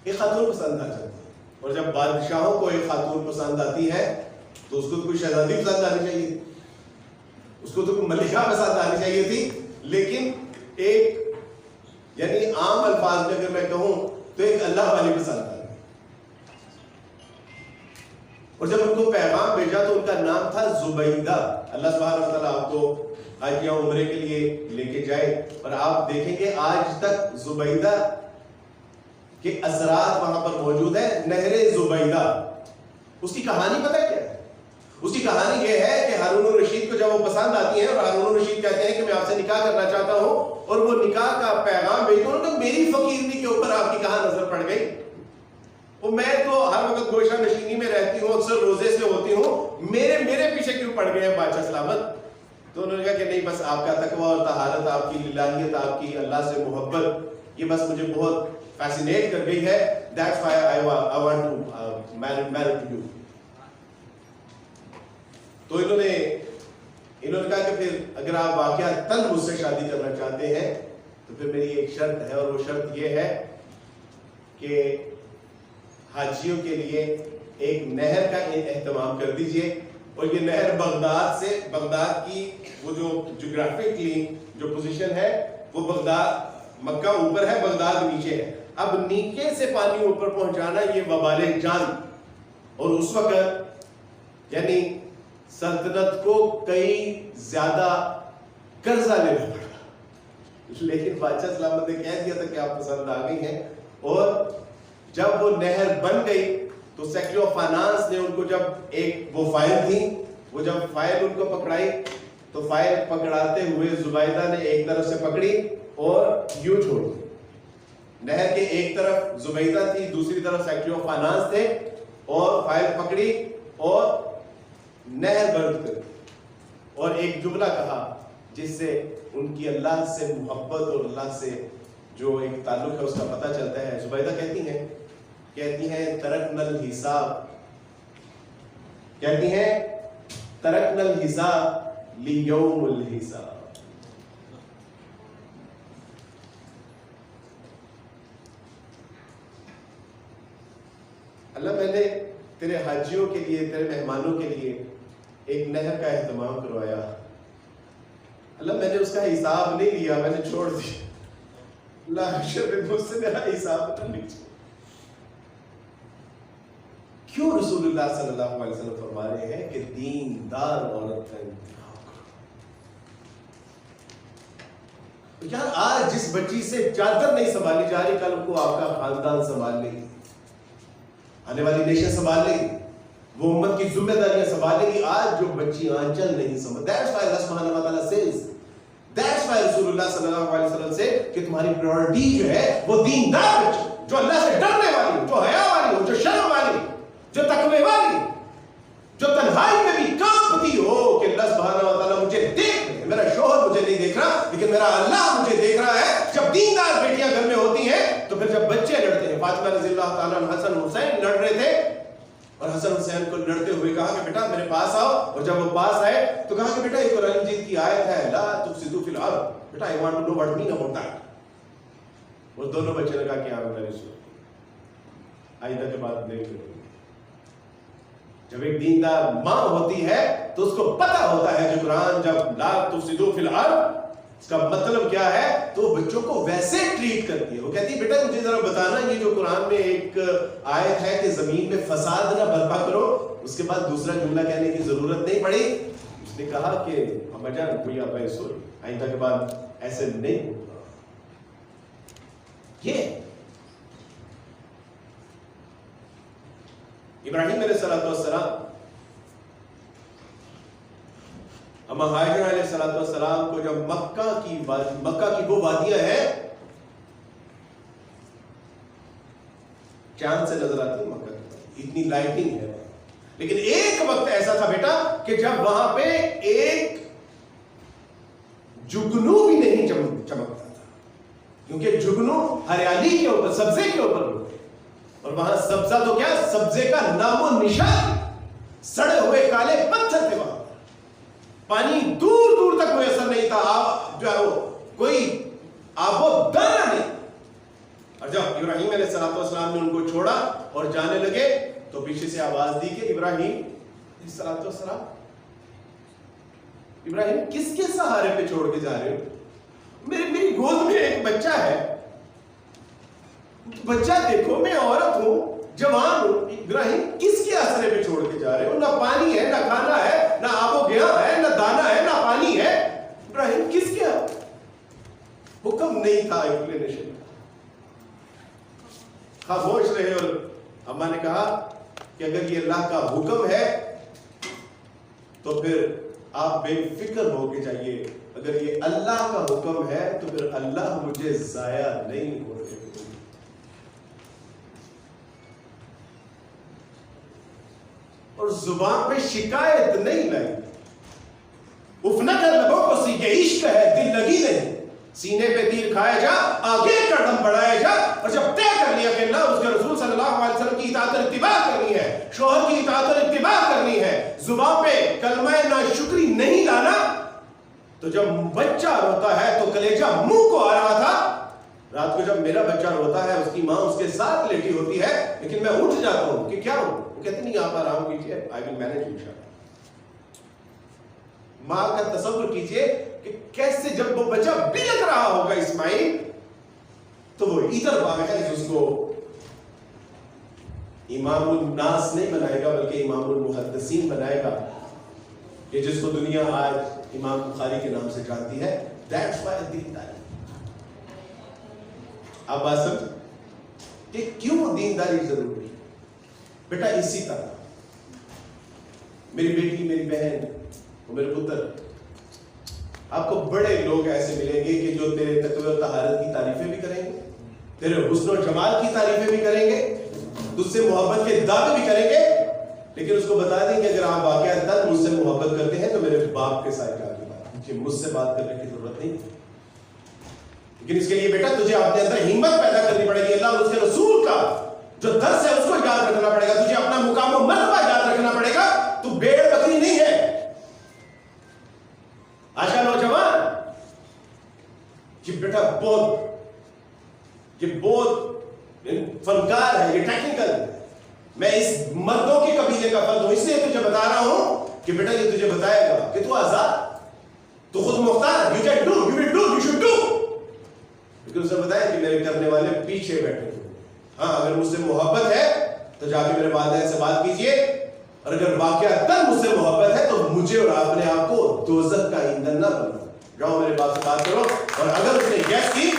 [SPEAKER 1] ایک خاتون پسند آ جاتی ہے، اور جب بادشاہوں کو ایک خاتون پسند آتی ہے تو اس کو کوئی شہزادی پسند آنی چاہیے، اس کو تو کوئی ملکہ پسند آنی چاہیے تھی. لیکن ایک یعنی عام الفاظ میں اگر میں کہوں تو ایک اللہ والی پسند آ گئی. اور جب ان کو پیغام بھیجا تو ان کا نام تھا زبیدہ. اللہ سبحانہ و تعالیٰ آپ کو آج یہاں عمرے کے لیے لے کے جائے اور آپ دیکھیں گے آج تک زبیدہ کے اثرات وہاں پر موجود ہیں. نہر زبیدہ، اس کی کہانی پتہ کیا ہے؟ اس کی کہانی یہ ہے کہ ہارون الرشید کو جب وہ پسند آتی ہیں اور ہارون الرشید کہتے ہیں کہ میں آپ سے نکاح کرنا چاہتا ہوں، اور وہ نکاح کا پیغام بھیجو تو میری فقیرنی کے اوپر آپ کی کہاں نظر پڑ گئی؟ وہ میں تو ہر وقت گوشہ نشینی میں رہتی ہوں، اکثر روزے سے ہوتی ہوں، میرے پیچھے کیوں پڑ گئے ہیں بادشاہ سلامت؟ تو انہوں نے کہا کہ نہیں، بس آپ کا تقوی اور طہارت، آپ کی للہیت، آپ کی اللہ سے محبت، یہ بس مجھے بہت فیسینیٹ کر گئی ہے. That's why I want to marry to you. تو انہوں نے کہا کہ پھر اگر آپ واقعتاً مجھ سے شادی کرنا چاہتے ہیں تو پھر میری ایک شرط ہے، اور وہ شرط یہ ہے کہ حاجیوں کے لیے ایک نہر کا اہتمام کر دیجئے، اور یہ نہر بغداد کی وہ جو جغرافکلی جو پوزیشن ہے، وہ بغداد، مکہ اوپر ہے، بغداد نیچے ہے. اب نیچے سے پانی اوپر پہنچانا یہ وبال جان، اور اس وقت یعنی سلطنت کو کئی زیادہ قرضہ لینا پڑا، لیکن بادشاہ سلامت نے کہہ دیا تھا کہ آپ پسند آ گئی ہیں. اور جب وہ نہر بن گئی تو سیکٹری آف فائنانس نے ان کو جب ایک وہ فائل تھی، وہ جب فائل ان کو پکڑائی تو فائل پکڑاتے ہوئے زبیدہ نے ایک طرف سے پکڑی اور یوں چھوڑ دی. نہر کے ایک طرف زبیدہ تھی، دوسری طرف سیکٹری آف فائنانس تھے، اور فائل پکڑی اور نہر بند کر دی، اور ایک جملہ کہا جس سے ان کی اللہ سے محبت اور اللہ سے جو ایک تعلق ہے اس کا پتہ چلتا ہے. زبیدہ کہتی ہیں ترکنا الحساب، کہتی ہیں ترکنا الحساب لیوم الحساب. اللہ میں نے تیرے حاجیوں کے لیے، تیرے مہمانوں کے لیے ایک نہر کا اہتمام کروایا. اللہ میں نے اس کا حساب نہیں لیا، میں نے چھوڑ دیا. اللہ مجھ سے میرا حساب نہ لیجیے. کیوں رسول اللہ صلی اللہ علیہ وسلم فرما رہے ہیں کہ دیندار عورت کا انتخاب کرو؟ یار آج جس بچی سے چادر نہیں سنبھالی جا رہی، کل کو آپ کا خاندان سنبھال لے گی، آنے والی نیشن سنبھال لے گی، وہ امت کی ذمہ داریاں سنبھال لے گی. آج جو بچی آنچل نہیں سنبھال، That's why اللہ سبحانہ و تعالیٰ says, That's why رسول اللہ صلی اللہ علیہ وسلم سے کہ تمہاری پرائورٹی جو ہے وہ دیندار بچی، جو اللہ سے ڈرنے والی ہو، جو حیا والی ہو، جو شرم والی ہو، جو تقوی والی، جو تنہائی میں بھی کانپتی ہو کہ اللہ سبحانہ و تعالیٰ مجھے دیکھ رہے ہیں، میرا شوہر مجھے نہیں دیکھ رہا لیکن میرا اللہ مجھے دیکھ رہا ہے. جب دیندار بیٹیاں گھر میں ہوتی ہیں تو پھر جب بچے لڑتے ہیں، فاطمہ رضی اللہ تعالیٰ عنہ حسن حسین لڑ رہے تھے، اور حسن حسین کو لڑتے ہوئے کہا کہ بیٹا میرے پاس آؤ، اور جب وہ پاس آئے تو کہا کہ بیٹا یہ قرآن مجید کی آیت ہے لا تفسدوا فی الارض، بیٹا I want to know what mean about that. وہ دونوں بچے نے کہا کہ آپ میری سن آئندہ کے بعد نہیں کریں گے. جب ایک دیندار ماں ہوتی ہے تو اس کو پتہ ہوتا ہے کہ قرآن جب لا تفسدوا فی الارض اس کا مطلب کیا ہے، تو وہ بچوں کو ویسے ٹریٹ کرتی ہے. وہ کہتی ہے بیٹا مجھے ذرا بتانا یہ جو قرآن میں ایک آیت ہے کہ زمین میں فساد نہ برپا کرو، اس کے بعد دوسرا جملہ کہنے کی ضرورت نہیں پڑی. اس نے کہا کہ اما جان کوئی آپ سوری آئندہ کے بعد ایسے نہیں ہوگا. یہ ابراہیم علیہ السلام، اما ہاجرہ علیہ السلام کو جب مکہ کی وہ وادیاں ہیں چاند سے نظر آتی ہے، مکہ کی اتنی لائٹنگ ہے، لیکن ایک وقت ایسا تھا بیٹا کہ جب وہاں پہ ایک جگنو بھی نہیں چمکتا تھا، کیونکہ جگنو ہریالی کے اوپر، سبزے کے اوپر ہوتے، اور وہاں سبزہ تو کیا، سبزے کا نام و نشان، سڑے ہوئے کالے پتھر تھے، وہاں پانی دور دور تک میسر نہیں تھا، جو ہے وہ کوئی آب و دانہ نہیں. اور جب ابراہیم علیہ السلام نے ان کو چھوڑا اور جانے لگے تو پیچھے سے آواز دی کہ ابراہیم کس کے سہارے پہ چھوڑ کے جا رہے ہو؟ میری گود میں ایک بچہ ہے، بچہ دیکھو، میں عورت ہوں، جوان ہوں، ابراہیم کس کے آسرے پہ چھوڑ کے جا رہے ہو؟ نہ پانی ہے، نہ کھانا ہے، نہ آب و گیا ہے، نہ دانا ہے، نہ پانی ہے. ابراہیم کس کے حکم نہیں تھا ایکسپلینیشن، خاموش رہے. اور اما نے کہا کہ اگر یہ اللہ کا حکم ہے تو پھر آپ بے فکر ہو کے جائیے، اگر یہ اللہ کا حکم ہے تو پھر اللہ مجھے ضائع نہیں ہونے دے گا۔ اور زبان پہ شکایت نہیں لائی، اف نہ کر لبوں کو سی یہ عشق ہے دل لگی نہیں، سینے پہ تیر کھایا جا آگے قدم بڑھایا جا، اور جب طے کر لیا کہ اللہ اس کے رسول صلی اللہ علیہ وسلم کی اطاعت اور اتباع کرنی ہے، شوہر کی اطاعت اور اتباع کرنی ہے، زبان پہ کلمہ ناشکری نہیں لانا، تو جب بچہ روتا ہے تو کلیجہ منہ کو آ رہا تھا، رات کو جب میرا بچہ روتا ہے اس کی ماں اس کے ساتھ لیٹی ہوتی ہے، لیکن میں اٹھ جاتا ہوں کہ کیا ہوں، وہ کہتے نہیں آپ آرام کیجیے، I will manage انشاءاللہ۔ ماں کا تصور کیجئے کہ کیسے جب وہ بچہ بلک رہا ہوگا اسماعیل، تو وہ ادھر بھاگا ہے جس کو امام الناس نہیں بنائے گا بلکہ امام المحدثین بنائے گا، کہ جس کو دنیا آج امام بخاری کے نام سے جانتی ہے۔ That's why دینداری، اب بات سمجھ کہ کیوں دینداری ضروری ہے؟ بیٹا اسی طرح میری بیٹی، میری بہن، میرے پتر، آپ کو بڑے لوگ ایسے ملیں گے کہ جو تیرے تقوی و طہارت کی تعریفیں بھی کریں گے، تیرے حسن و جمال کی تعریفیں بھی کریں گے، تجھ سے محبت کے دعوے بھی کریں گے، لیکن اس کو بتا دیں کہ اگر آپ واقعہ مجھ سے محبت کرتے ہیں تو میرے باپ کے ساتھ جا کے بات کیجیے، مجھ سے بات کرنے کی ضرورت نہیں، لیکن اس کے لیے بیٹا تجھے اپنے اندر ہمت پیدا کرنی پڑے گی، اللہ اور اس کے رسول کا جو درس ہے اس کو یاد رکھنا پڑے گا، تجھے اپنا مقام و مرتبہ یاد رکھنا پڑے گا، تو بھیڑ بکری نہیں ہے۔ آج کا نوجوان یہ بیٹا یہ بہت فنکار ہے، یہ ٹیکنیکل ہے، میں اس مردوں کے قبیلے کا فرد ہوں، اس لیے تجھے بتا رہا ہوں کہ بیٹا یہ تجھے بتائے گا کہ تو آزاد، تو خود مختار، you can do, you will do, you should do، لیکن اسے بتایا کہ میرے کرنے والے پیچھے بیٹھے ہوئے، ہاں اگر مجھ سے محبت ہے تو جا کے میرے والدین سے بات کیجئے، اور اگر واقعتاً مجھ سے محبت ہے تو مجھے اور اپنے آپ کو دوزخ کا ایندھن نہ بناؤ، جاؤ میرے باپ سے بات کرو، اور اگر اس نے یس کی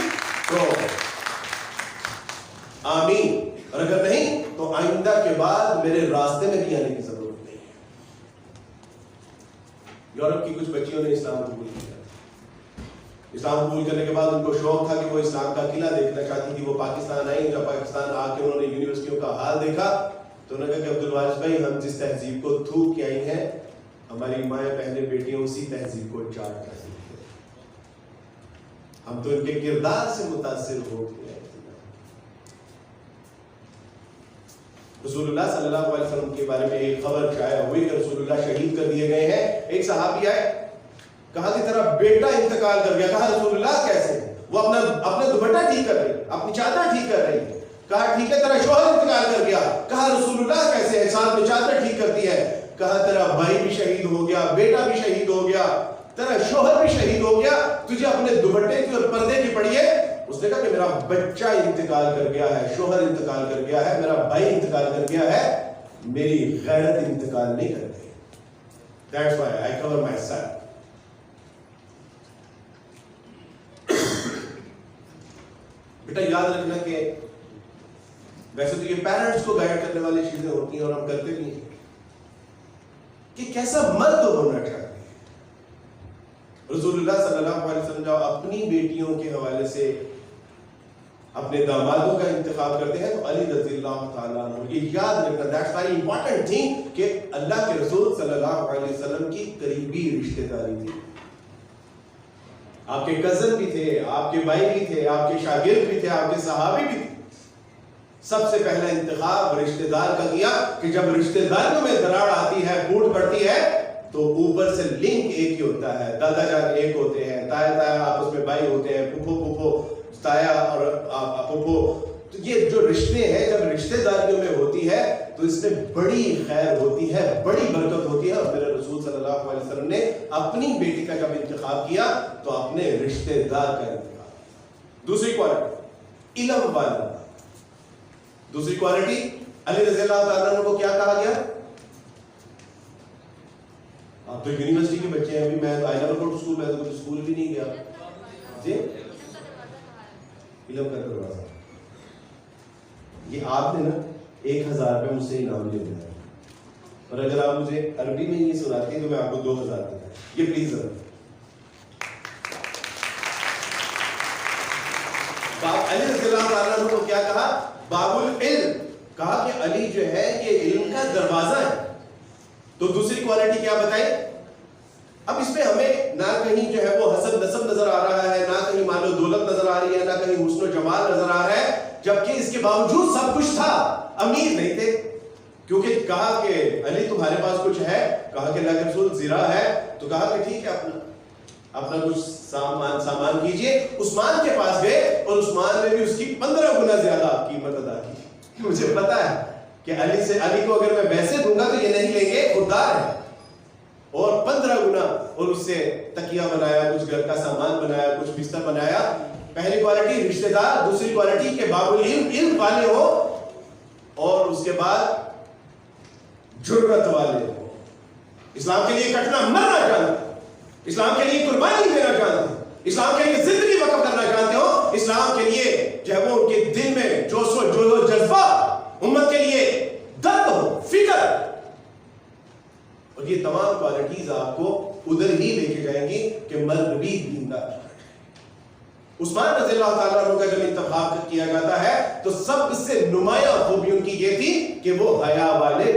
[SPEAKER 1] تو آمین، اور اگر نہیں تو آئندہ کے بعد میرے راستے میں بھی آنے کی ضرورت نہیں ہے۔ یورپ کی کچھ بچیوں نے اسلام قبول کیا، اسلام قبول کرنے کے بعد ان کو شوق تھا کہ وہ اسلام کا قلعہ دیکھنا چاہتی تھی، وہ پاکستان آئی، جب پاکستان آ کے انہوں نے یونیورسٹیوں کا حال دیکھا تو انہوں نے کہا کہ عبدالوارث بھائی ہم جس تہذیب کو تھوک کے آئی ہیں، ہماری مائیں بہنیں بیٹیاں اسی تہذیب کو چاٹ کر سکتے ہیں، ہم تو ان کے کردار سے متاثر ہو گئے۔ رسول اللہ صلی اللہ علیہ وسلم کے بارے میں ایک خبر شائع ہوئی کہ رسول اللہ شہید کر دیے گئے ہیں، ایک صحابی آئے، کہا کہ تیرا بیٹا انتقال کر گیا، کہا رسول اللہ کیسے؟ وہ اپنا دوپٹہ ٹھیک کر رہی، اپنی چادر ٹھیک کر رہی، کہا ٹھیک ہے تیرا شوہر انتقال کر گیا، کہا رسول اللہ کیسے ہے؟ ساتھ میں چادر ٹھیک کرتی ہے، کہا تیرا بھائی بھی شہید ہو گیا، بیٹا بھی شہید ہو گیا، تیرا شوہر بھی شہید ہو گیا، تجھے اپنے دوپٹے کی اور پردے کی پڑی ہے؟ اس نے کہا کہ میرا بچہ انتقال کر گیا ہے، شوہر انتقال کر گیا ہے، میرا بھائی انتقال کر گیا ہے، میری غیرت انتقال نہیں کر گئی۔ That's why I cover myself۔ بیٹا یاد رکھنا کہ ویسے تو یہ پیرنٹس کو گائیڈ کرنے والی چیزیں ہوتی ہیں اور ہم کرتے بھی ہیں کہ کیسا مرد ہونا چاہتے ہیں۔ رسول اللہ صلی اللہ علیہ وسلم جب اپنی بیٹیوں کے حوالے سے اپنے دامادوں کا انتخاب کرتے ہیں تو علی رضی اللہ تعالیٰ عنہ، یہ یاد رکھنا that's very important thing کہ اللہ کے رسول صلی اللہ علیہ وسلم کی قریبی رشتہ داری تھی، آپ کے کزن بھی تھے، آپ کے بھائی بھی تھے، آپ کے شاگرد بھی تھے، آپ کے صحابی بھی تھے۔ سب سے پہلا انتخاب رشتہ دار کا کیا کہ جب رشتہ داریوں میں دراڑ آتی ہے، پھوٹ پڑتی ہے، تو اوپر سے لنک ایک ہی ہوتا ہے، دادا جان ایک ہوتے ہیں، تایا تایا آپس میں بھائی ہوتے ہیں، پھپھو پھپھو تایا اور پھپھو، تو یہ جو رشتے ہیں جب رشتہ داریوں میں ہوتی ہے تو اس میں بڑی خیر ہوتی ہے، بڑی برکت ہوتی ہے، اور میرے رسول صلی اللہ علیہ وسلم نے اپنی بیٹی کا جب انتخاب کیا تو اپنے رشتہ دار کا انتخاب۔ دوسری کوالٹی علم والا، دوسری کوالٹی علی رضی اللہ تعالیٰ عنہ کو کیا کہا گیا؟ آپ تو یونیورسٹی کے بچے ہیں، ابھی میں I never go to school, میں تو کچھ اسکول بھی نہیں گیا جی، علم کا دروازہ۔ یہ آپ نے نا 1000 روپے مجھ سے انعام لے لیا، اور اگر آپ مجھے عربی میں یہ سناتے ہیں تو میں آپ کو 2000 دیتا ہوں. یہ پلیز علی رضی اللہ تعالیٰ عنہ کو کیا کہا؟ باب العلم. کہا کہ علی جو ہے یہ علم کا دروازہ ہے. تو دوسری کوالٹی کیا بتائی؟ اب اس میں ہمیں نہ کہیں جو ہے وہ حسب نسب نظر آ رہا ہے، نہ کہیں مال و دولت نظر آ رہی ہے، نہ کہیں حسن و جمال نظر آ رہا ہے، جبکہ اس کے باوجود سب کچھ تھا. امیر نہیں تھے، کیونکہ کہا کہ علی تمہارے پاس کچھ ہے؟ کہا کہ اللہ کے رسول زرا ہے. تو کہا کہ ٹھیک ہے اپنا کچھ سامان کیجئے. عثمان کے پاس گئے اور عثمان نے بھی اس کی 15 گنا زیادہ قیمت ادا کی. مجھے پتا ہے کہ علی کو اگر میں ویسے دوں گا تو یہ نہیں لیں گے، خوددار ہے. اور 15 گنا اور اس سے تکیہ بنایا، کچھ گھر کا سامان بنایا، کچھ بستر بنایا. پہلی کوالٹی رشتہ دار، دوسری کوالٹی کہ باب العلم، علم والے ہو، اور اس کے بعد جرت والے ہو. اسلام کے لیے کٹنا مرنا جانتے، اسلام کے لیے قربانی دینا جانتے، اسلام کے لیے زندگی وقف کرنا جانتے ہو، اسلام کے لیے جو ہے وہ ان کے دل میں جوش و جذبہ، امت کے لیے درد ہو، فکر. اور یہ تمام کوالٹیز آپ کو ادھر ہی لے کے جائیں گی کہ مرد بھی دیندار. عثمان رضی اللہ تعالیٰ عنہ کا جب انتخاب کیا جاتا ہے تو سب سے نمایاں خوبی ان کی یہ تھی کہ وہ حیا والے.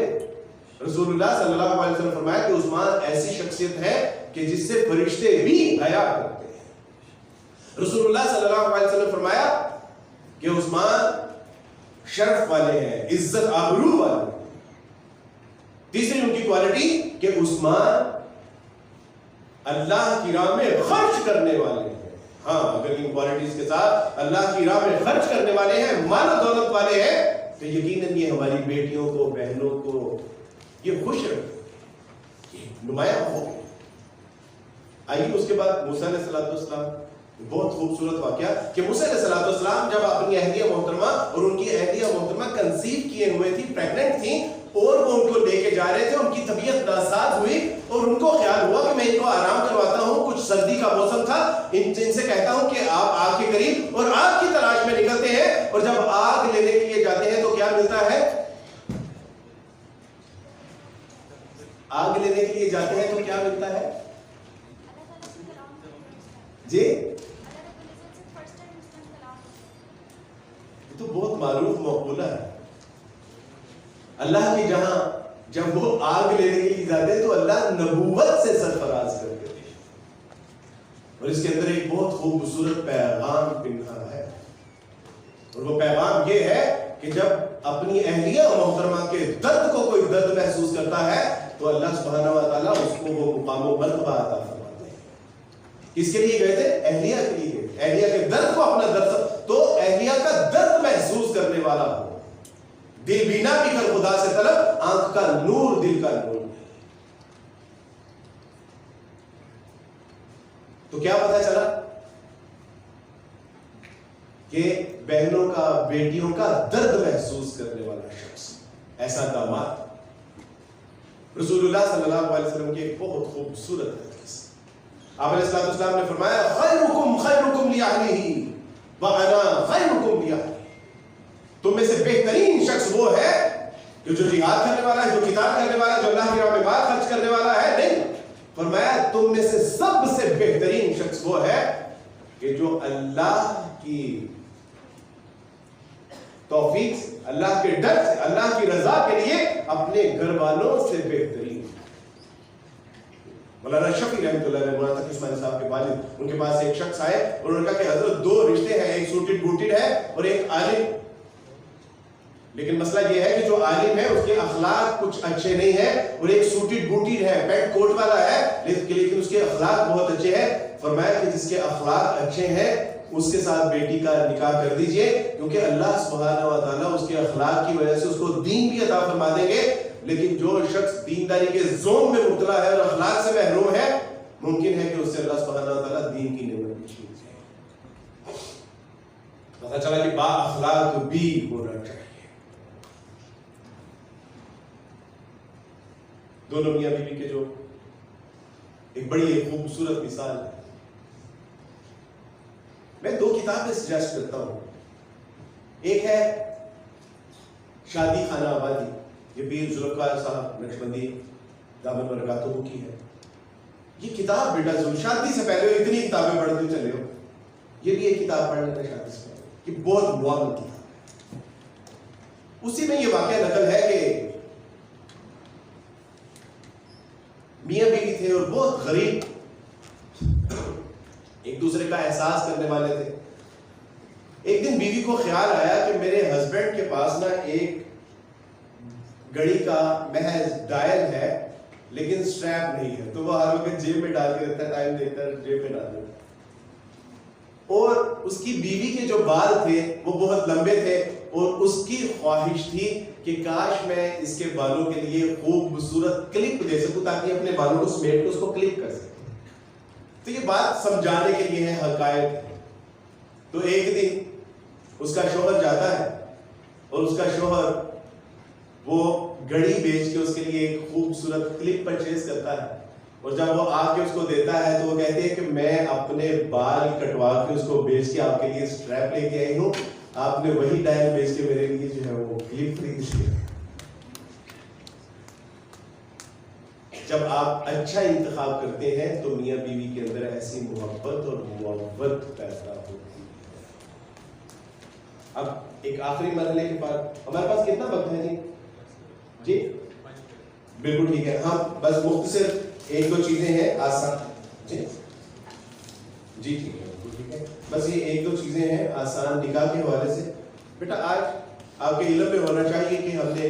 [SPEAKER 1] رسول اللہ صلی اللہ علیہ وسلم فرمایا کہ عثمان ایسی شخصیت ہے کہ جس سے فرشتے بھی حیا کرتے ہیں. رسول اللہ صلی اللہ علیہ وسلم فرمایا کہ عثمان شرف والے ہیں، عزت آبرو والے. تیسری ان کی کوالٹی کہ عثمان اللہ کی راہ میں خرچ کرنے والے ہیں. ہاں اگر ان کوالٹیز کے ساتھ اللہ کی راہ میں خرچ کرنے والے ہیں، مال و دولت والے ہیں، تو یقیناً یہ ہماری بیٹیوں کو، بہنوں کو یہ خوش رکھتے، یہ نمایاں ہو. آئیے اس کے بعد موسیٰ علیہ السلام، بہت خوبصورت واقعہ کہ موسیٰ علیہ السلام جب اپنی اہلیہ محترمہ اور ان کی اہلیہ محترمہ کنسیو کیے ہوئے تھی، پریگننٹ تھیں، اور وہ ان کو لے کے جا رہے تھے، ان کی طبیعت ناساز ہوئی اور ان کو خیال ہوا کہ میں ان کو آرام کرواتا ہوں. کچھ سردی کا موسم تھا، ان سے کہتا ہوں کہ آپ آگ کے قریب، اور آگ کی تلاش میں نکلتے ہیں. اور جب آگ لینے کے لیے جاتے ہیں تو کیا ملتا ہے؟ آگ لینے کے لیے جاتے ہیں تو کیا ملتا ہے؟ جی یہ تو بہت معروف مقولہ ہے. اللہ کی جہاں جب وہ آگ لینے کے لیے جاتے ہیں تو اللہ نبوت سے سرفراز کرتے ہیں. اور اس کے اندر ایک بہت خوبصورت پیغام پنہا ہے، اور وہ پیغام یہ ہے کہ جب اپنی اہلیہ محترمہ کے درد کو کوئی درد محسوس کرتا ہے تو اللہ سبحانہ و تعالیٰ اس کو وہ مقام و مرتبہ عطا فرماتے ہیں. کس کے لیے گئے تھے؟ اہلیہ کے لیے. اہلیہ کے درد کو اپنا درد، تو اہلیہ کا درد محسوس کرنے والا ہو. دل بینا بھی کر خدا سے طلب، آنکھ کا نور دل کا نور. تو کیا پتہ چلا کہ بہنوں کا، بیٹیوں کا درد محسوس کرنے والا شخص، ایسا داماد. رسول اللہ صلی اللہ علیہ وسلم کی ایک بہت خوبصورت حدیث، آپ علیہ السلام نے فرمایا خیرکم خیرکم لأہلہ وأنا خیرکم لأہلی. تم میں سے بہترین شخص وہ ہے کہ جو جہاد کرنے والا ہے، جو قتال کرنے والا ہے، جو اللہ کی راہ میں مال خرچ کرنے والا ہے. نہیں، فرمایا تم میں سے سب سے بہترین شخص وہ ہے کہ جو اللہ کی توفیق، اللہ کے ڈر سے، اللہ کی رضا کے لیے اپنے گھر والوں سے بہترین. مولانا شفیع رحمۃ اللہ علیہ، مولانا تقی عثمانی صاحب کے والد، ان کے پاس ایک شخص آئے اور انہوں نے کہا کہ حضرت دو رشتے ہیں، ایک سوٹڈ بوٹڈ ہے اور ایک عالم. لیکن مسئلہ یہ ہے کہ جو عالم ہے اس کے اخلاق کچھ اچھے نہیں ہیں، اور ایک سوٹڈ بوٹڈ ہے، پینٹ کوٹ والا ہے، لیکن اس کے اخلاق بہت اچھے ہیں. فرمایا کہ جس کے اخلاق اچھے ہیں اس کے ساتھ بیٹی کا نکاح کر دیجئے، کیونکہ اللہ سبحانہ و تعالیٰ اس کے اخلاق کی وجہ سے اس کو دین بھی عطا فرما دیں گے. لیکن جو شخص دینداری کے زوم میں مبتلا ہے اور اخلاق سے محروم ہے، ممکن ہے کہ اس سے اللہ سبحانہ و تعالیٰ دین کی نعمت چھین جائے. پتہ چلا کہ با اخلاق بھی ہونا چاہیے. دونوں میاں بیوی کے جو ایک بڑی خوبصورت مثال ہے. میں دو کتابیں سجیسٹ کرتا ہوں. ایک ہے شادی خانہ آبادی، یہ پیر ذوالفقار صاحب نقشبندی دامن برکاتہ کی ہے. یہ کتاب بیٹا شادی سے پہلے اتنی کتابیں پڑھتے چلے ہو, یہ بھی ایک کتاب پڑھ لینا شادی سے پہلے, یہ بہت معاون کتاب ہے. اسی میں یہ واقعہ نقل ہے کہ میاں بیوی تھے اور بہت غریب, ایک دوسرے کا احساس کرنے والے تھے. ایک دن بیوی کو خیال آیا کہ میرے ہسبینڈ کے پاس نا ایک گھڑی کا محض ڈائل ہے لیکن سٹریپ نہیں ہے, تو وہ ہر وقت جیب میں ڈال کے رکھتا ہے, ٹائم دیکھ کر جیب میں ڈال دیتا. اور اس کی بیوی کے جو بال تھے وہ بہت لمبے تھے اور اس کی خواہش تھی کہ کاش میں اس کے بالوں کے لیے خوبصورت کلپ دے سکوں تاکہ اپنے بالوں کو سمیٹ کے اس کو کلپ کر سکوں. تو یہ بات سمجھانے کے لیے ہے, حقائق. تو ایک دن اس کا شوہر جاتا ہے اور اس کا شوہر وہ گھڑی بیچ کے اس کے لیے ایک خوبصورت کلپ پرچیز کرتا ہے, اور جب وہ آ کے اس کو دیتا ہے تو وہ کہتے ہیں کہ میں اپنے بال کٹوا کے اس کو بیچ کے آپ کے لیے سٹریپ لے کے آئی ہوں, آپ نے وہی ڈائل بیچ کے میرے لیے جو ہے وہ کلپ خرید لی. جب آپ اچھا انتخاب کرتے ہیں تو میاں بیوی کے اندر ایسی محبت اور محبت پیدا ہوتی ہے. اب ایک آخری مرحلے کے بعد ہمارے پاس کتنا وقت ہے جی؟ بالکل ٹھیک ہے. ہاں بس مختصر ایک دو چیزیں ہیں آسان. جی ٹھیک ہے, بالکل ٹھیک ہے. بس یہ ایک دو چیزیں ہیں آسان نکاح کے حوالے سے. بیٹا آج آپ کے علم میں ہونا چاہیے کہ ہم نے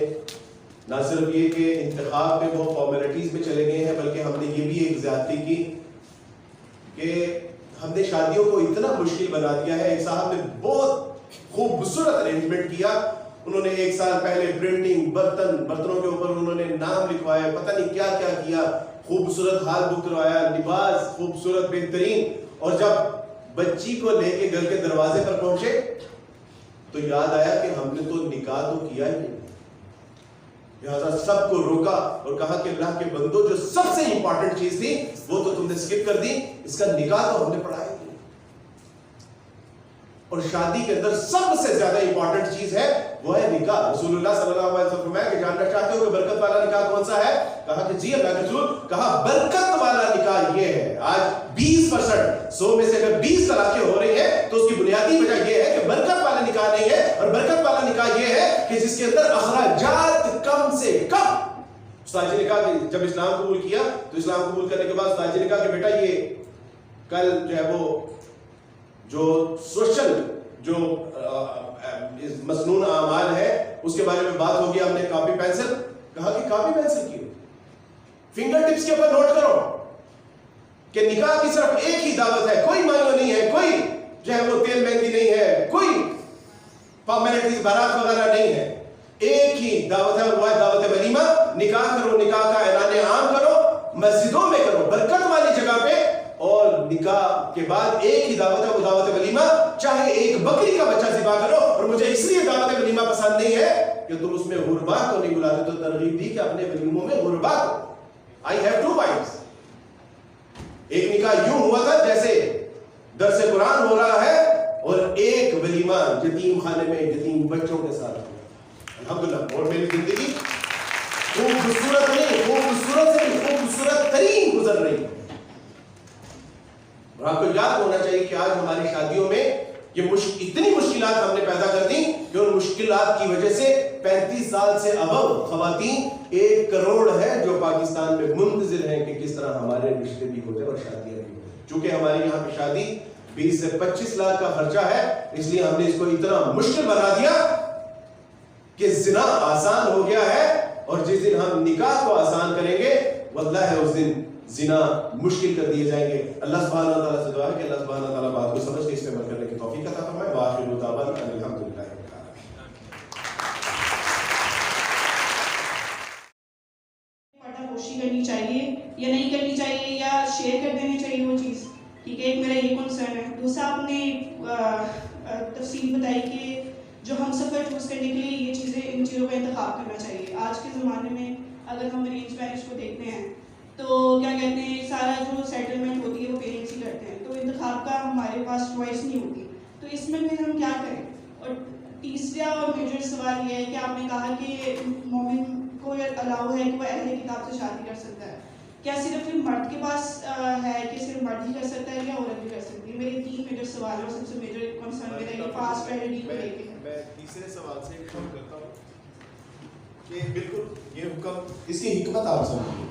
[SPEAKER 1] نہ صرف یہ کہ انتخاب میں وہ فارمیلٹیز میں چلے گئے ہیں, بلکہ ہم نے یہ بھی ایک زیادتی کی کہ ہم نے شادیوں کو اتنا مشکل بنا دیا ہے. ایک صاحب نے بہت خوبصورت ارینجمنٹ کیا, انہوں نے ایک سال پہلے پرنٹنگ, برتنوں کے اوپر انہوں نے نام لکھوایا, پتہ نہیں کیا کیا کیا, خوبصورت ہال بک کروایا, لباس خوبصورت بہترین, اور جب بچی کو لے کے گھر کے دروازے پر پہنچے تو یاد آیا کہ ہم نے تو نکاح تو کیا ہی نہیں. لہٰذا سب کو روکا اور کہا کہ اللہ کے بندو, جو سب سے امپورٹنٹ چیز تھی وہ تو تم نے اسکپ کر دی, اس کا نکاح تو ہم نے پڑھایا. اور شادی کے اندر سب سے زیادہ امپورٹنٹ چیز ہے وہ ہے نکاح. رسول اللہ صلی اللہ علیہ وسلم فرمایا کہ جاننا چاہتے ہو کہ برکت والا نکاح کون سا ہے؟ کہا کہ جی اللہ کے رسول. کہا برکت والا نکاح یہ ہے. آج 20% 100 میں سے اگر 20 طلاقیں ہو رہی ہیں تو اس کی بنیادی وجہ یہ ہے کہ برکت والا نکاح نہیں ہے. اور برکت والا نکاح یہ ہے کہ جس کے اندر اخراجات کم سے کم. استاد جی نے کہا کہ جب اسلام قبول کیا تو اسلام قبول کرنے کے بعد استاد جی نے کہا کہ بیٹا یہ کل جو ہے وہ جو سوشل جو مسنون اعمال ہے اس کے بارے میں بات ہوگی. ہم نے کاپی پینسل, کہا کہ کاپی پینسل کیوں, فنگر ٹپس کے اوپر نوٹ کرو کہ نکاح کی صرف ایک ہی دعوت ہے, کوئی مانگو نہیں ہے, کوئی جو ہے وہ تیل مہندی نہیں ہے, کوئی فارمیلٹیز بارات وغیرہ نہیں ہے, ایک ہی دعوت ہے اور وہ ہے دعوت ولیمہ. نکاح کرو, نکاح کا اعلان عام کرو, مسجدوں میں کرو, برکت والی جگہ پہ, اور نکاح کے بعد ایک ہی دعوت ہے وہ دعوت ولیمہ. چاہے ایک بکری کا بچہ ذبح کرو. اور مجھے اس لیے دعوت ولیمہ پسند نہیں ہے کہ تم اس میں غربا کو نہیں بلاتے, تو ترغیب دی کہ اپنے ولیموں میں غربا کو. I have 2 wives. ایک نکاح یوں ہوا تھا جیسے درس قرآن ہو رہا ہے, اور ایک ولیمہ یتیم خانے میں یتیم بچوں کے ساتھ. الحمدللہ. اور میری زندگی خوبصورت نہیں, خوبصورت سے خوبصورت ترین گزر رہی ہے. اور آپ کو یاد ہونا چاہیے کہ آج ہماری شادیوں میں یہ اتنی مشکلات ہم نے پیدا کر دی کہ ان مشکلات کی وجہ سے 35 سال سے ابو خواتین 1 کروڑ ہے جو پاکستان میں منتظر ہیں کہ کس طرح ہمارے رشتے بھی ہوتے اور شادیاں بھی ہوتے. چونکہ ہمارے یہاں پہ شادی 20 سے 25 لاکھ کا خرچہ ہے, اس لیے ہم نے اس کو اتنا مشکل بنا دیا کہ زنا آسان ہو گیا ہے. اور جس دن ہم نکاح کو آسان کریں گے واللہ ہے اس دن زنا مشکل کر دیے جائیں گے. اللہ سبحانہ و تعالیٰ سے دعا ہے کہ اللہ سبحانہ و تعالیٰ بات کو سمجھ کے اس پہ عمل کرنے کی توفیق عطا فرمائے. وآخر دعوانا ان الحمدللہ.
[SPEAKER 2] پردہ کرنی چاہیے یا نہیں کرنی چاہیے, یا شیئر کر دینی چاہیے وہ چیز, ٹھیک ہے. ایک میرا یہ کنسرن ہے. دوسرا آپ نے تفصیل بتائی کہ جو ہم سفر چوز کرنے کے لیے یہ چیزیں, ان چیزوں کا انتخاب کرنا چاہیے. آج کے زمانے میں اگر ہم ارینج میرج کو دیکھتے ہیں تو کیا کہتے ہیں, سارا جو سیٹلمنٹ ہوتی ہے وہ پیرنٹس ہی کرتے ہیں, تو انتخاب کا ہمارے پاس چوائس نہیں ہوتی. تو اس میں پھر ہم کیا کریں؟ اور تیسرا اور میجر سوال یہ ہے کہ آپ نے کہا کہ مومن کو الاؤ ہے کہ وہ اہل کتاب سے شادی کر سکتا ہے؟ کیا صرف مرد کے پاس ہے کہ صرف مرد ہی کر سکتا ہے یا عورت بھی کر سکتی ہے؟ میرے 3 میجر سوال ہے اور سب سے میجر کنسرن میرا یہ فاسٹ پیرنٹنگ کو لے کے ہے.
[SPEAKER 1] میں تیسرے سوال سے ایک کام کرتا ہوں کہ بالکل یہ حکم اس کی حکمت آپ سمجھیں.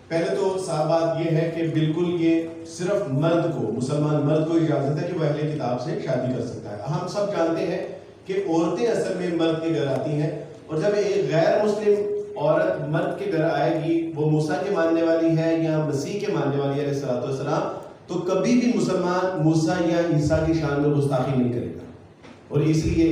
[SPEAKER 1] پہلے تو صاحب بات یہ ہے کہ بالکل یہ صرف مرد کو, مسلمان مرد کو اجازت ہے کہ وہ اہل کتاب سے شادی کر سکتا ہے. ہم سب جانتے ہیں کہ عورتیں اصل میں مرد کے گھر آتی ہیں, اور جب ایک غیر مسلم عورت مرد کے گھر آئے گی, وہ موسیٰ کے ماننے والی ہے یا مسیح کے ماننے والی ہے علیہ السلام, تو کبھی بھی مسلمان موسیٰ یا عیسیٰ کی شان میں گستاخی نہیں کرے گا, اور اس لیے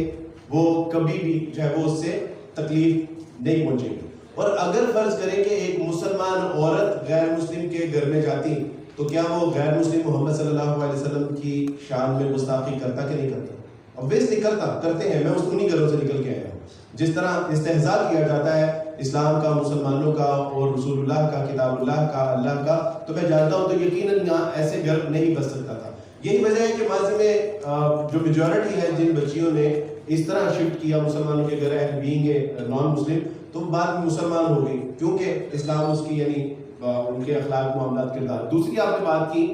[SPEAKER 1] وہ کبھی بھی جو ہے وہ اس سے تکلیف نہیں پہنچے گی. اور اگر فرض کریں کہ ایک مسلمان عورت غیر مسلم کے گھر میں جاتی, تو کیا وہ غیر مسلم محمد صلی اللہ علیہ وسلم کی شان میں گستاخی کرتا کہ نہیں کرتا؟ obviously کرتے ہیں. میں اس انہی گھروں سے نکل کے آیا ہوں. جس طرح استہزاء کیا جاتا ہے اسلام کا, مسلمانوں کا, اور رسول اللہ کا, کتاب اللہ کا, اللہ کا, تو میں جانتا ہوں تو یقیناً یہاں ایسے گھر نہیں بس سکتا تھا. یہی وجہ ہے کہ ماضی میں جو میجورٹی ہے جن بچیوں نے اس طرح شفٹ کیا مسلمانوں کے گھر بینگ نان مسلم, تو بعد میں مسلمان ہو گئی, کیونکہ اسلام اس کی یعنی ان کے اخلاق, معاملات, کردار. دوسری آپ نے بات کی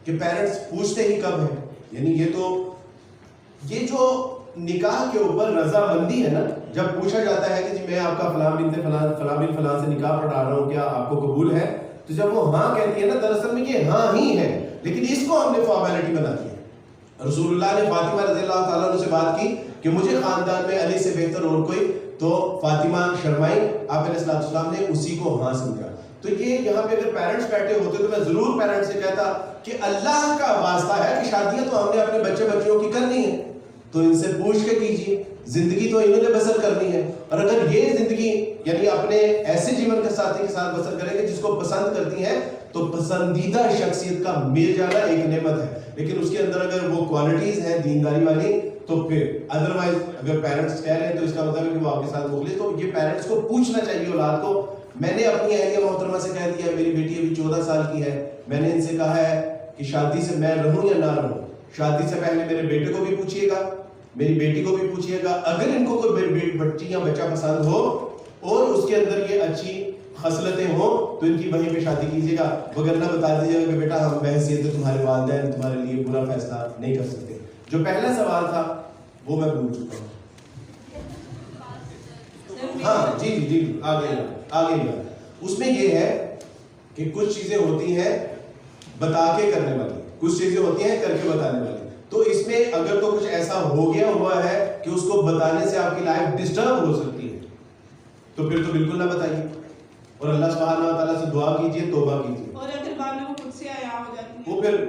[SPEAKER 1] کہ پیرنٹس پوچھتے ہی کب ہیں, یعنی یہ جو نکاح کے اوپر رضامندی ہے نا, جب پوچھا جاتا ہے کہ جی میں آپ کا فلاں بن فلاں سے نکاح پڑھا رہا ہوں, کیا آپ کو قبول ہے, تو جب وہ ہاں کہتی ہے نا, دراصل میں یہ ہاں ہی ہے, لیکن اس کو ہم نے فارمیلٹی بنا دی ہے. رسول اللہ نے فاطمہ رضی اللہ تعالیٰ عنہ سے بات کی کہ مجھے خاندان میں علی سے بہتر اور کوئی, تو فاطمہ شرمائی, آپ علیہ السلام نے اسی کو ہاں سمجھا. تو یہ یہاں پہ اگر پیرنٹس بیٹھے ہوتے تو میں ضرور پیرنٹس سے کہتا کہ اللہ کا واسطہ ہے کہ شادیاں تو ہم نے اپنے بچوں کی کرنی ہے, تو ان سے پوچھ کے کیجیے, زندگی تو انہوں نے بسر کرنی ہے. اور اگر یہ زندگی یعنی اپنے ایسے جیون کے ساتھی کے ساتھ بسر کریں گے جس کو پسند کرتی ہیں, تو پسندیدہ شخصیت کا مل جانا ایک نعمت ہے, لیکن اس کے اندر اگر وہ کوالٹیز ہیں دینداری والی, تو پھر ادروائز اگر پیرنٹس کہہ رہے ہیں تو اس کا مطلب ہے کہ وہ آپ کے ساتھ مخلص. تو یہ پیرنٹس کو پوچھنا چاہیے اولاد کو. میں نے اپنی اہلیہ محترمہ سے کہہ دیا, میری بیٹی ابھی 14 سال کی ہے, میں نے ان سے کہا ہے کہ شادی سے میں رہوں یا نہ رہوں, شادی سے پہلے میرے بیٹے کو بھی پوچھیے گا, میری بیٹی کو بھی پوچھیے گا. اگر ان کو کوئی بچی یا بچہ پسند ہو اور اس کے اندر یہ اچھی خصلتیں ہوں, تو ان کی وہیں پہ شادی کیجیے گا, وگرنہ بتا دیجیے گا کہ بیٹا ہم بحیثیت تمہارے والدین تمہارے لیے برا فیصلہ نہیں کر سکتے. جو پہلا سوال تھا وہ میں بھول چکا ہوں. ہاں جی آگے اس میں یہ ہے کہ کچھ چیزیں ہوتی ہیں بتا کے کرنے والی, کچھ چیزیں ہوتی ہیں کر کے بتانے والی. تو اس میں اگر تو کچھ ایسا ہو گیا ہوا ہے کہ اس کو بتانے سے آپ کی لائف ڈسٹرب ہو سکتی ہے, تو پھر تو بالکل نہ بتائیے, اور اللہ سبحانہ و تعالیٰ سے دعا کیجیے, توبہ کیجیے. اور
[SPEAKER 2] اگر بعد میں وہ خود سے عیاں ہو جاتی ہے,
[SPEAKER 1] وہ پھر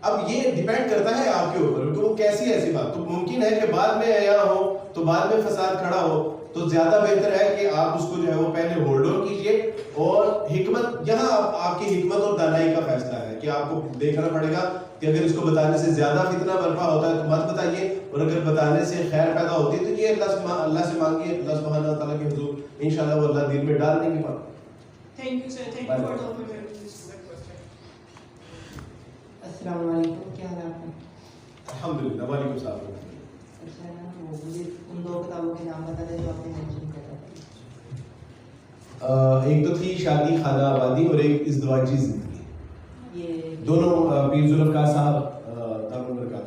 [SPEAKER 1] اب یہ ڈیپینڈ کرتا ہے آپ کے اوپر کہ وہ کیسی ایسی بات. تو ممکن ہے کہ بعد میں عیاں ہو تو بعد میں فساد کھڑا ہو, تو زیادہ بہتر ہے کہ آپ اس کو جو ہے وہ پہلے ہولڈ آن کیجیے. اور حکمت, یہاں آپ کی حکمت اور دانائی کا فیصلہ ہے کہ آپ کو دیکھنا پڑے گا کہ اگر اس کو بتانے سے زیادہ فتنہ برپا ہوتا ہے تو مت بتائیے, اور اگر بتانے سے خیر پیدا ہوتی ہے تو یہ اللہ سے مانگیے, اللہ سبحانہ و تعالیٰ کے حضور انشاءاللہ وہ اللہ دل میں ڈال دیں گے بات.
[SPEAKER 2] Thank you sir, thank you for the open.
[SPEAKER 3] السلام علیکم, کیا حال ہے؟
[SPEAKER 1] الحمدللہ. وعلیکم السلام.
[SPEAKER 3] مجھے ان دو کتابوں کے نام بتا دیں جو آپ نے مینشن کیا تھا.
[SPEAKER 1] ایک تو تھی شادی خانہ آبادی اور ایک ازدواجی زندگی,
[SPEAKER 3] یہ
[SPEAKER 1] دونوں پیر ذوالفقار صاحب دامن برکات.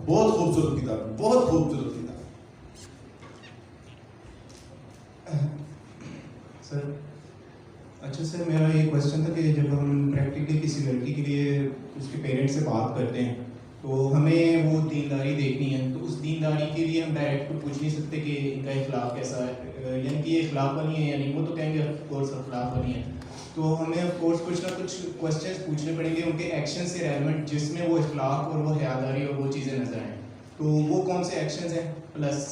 [SPEAKER 1] بہت خوبصورت کتاب, بہت خوبصورت کتاب.
[SPEAKER 4] سر اچھا سر, میرا یہ کویشچن تھا کہ جب ہم پریکٹیکلی کسی لڑکی کے لیے اس کے پیرنٹس سے بات کرتے ہیں تو ہمیں وہ دینداری دیکھنی ہے, تو اس دینداری کے لیے ہم ڈائریکٹ پوچھ نہیں سکتے کہ ان کا اخلاق کیسا ہے, یعنی کہ یہ اخلاق بنی ہے یا نہیں. وہ تو کہیں گے آف کورس اخلاق بنی ہے, تو ہمیں آف کورس کچھ نہ کچھ کویشچنس پوچھنے پڑیں گے ان کے ایکشن سے ریلیونٹ, جس میں وہ اخلاق اور وہ حیاداری اور وہ چیزیں نظر آئیں. تو وہ کون سے ایکشنز ہیں, پلس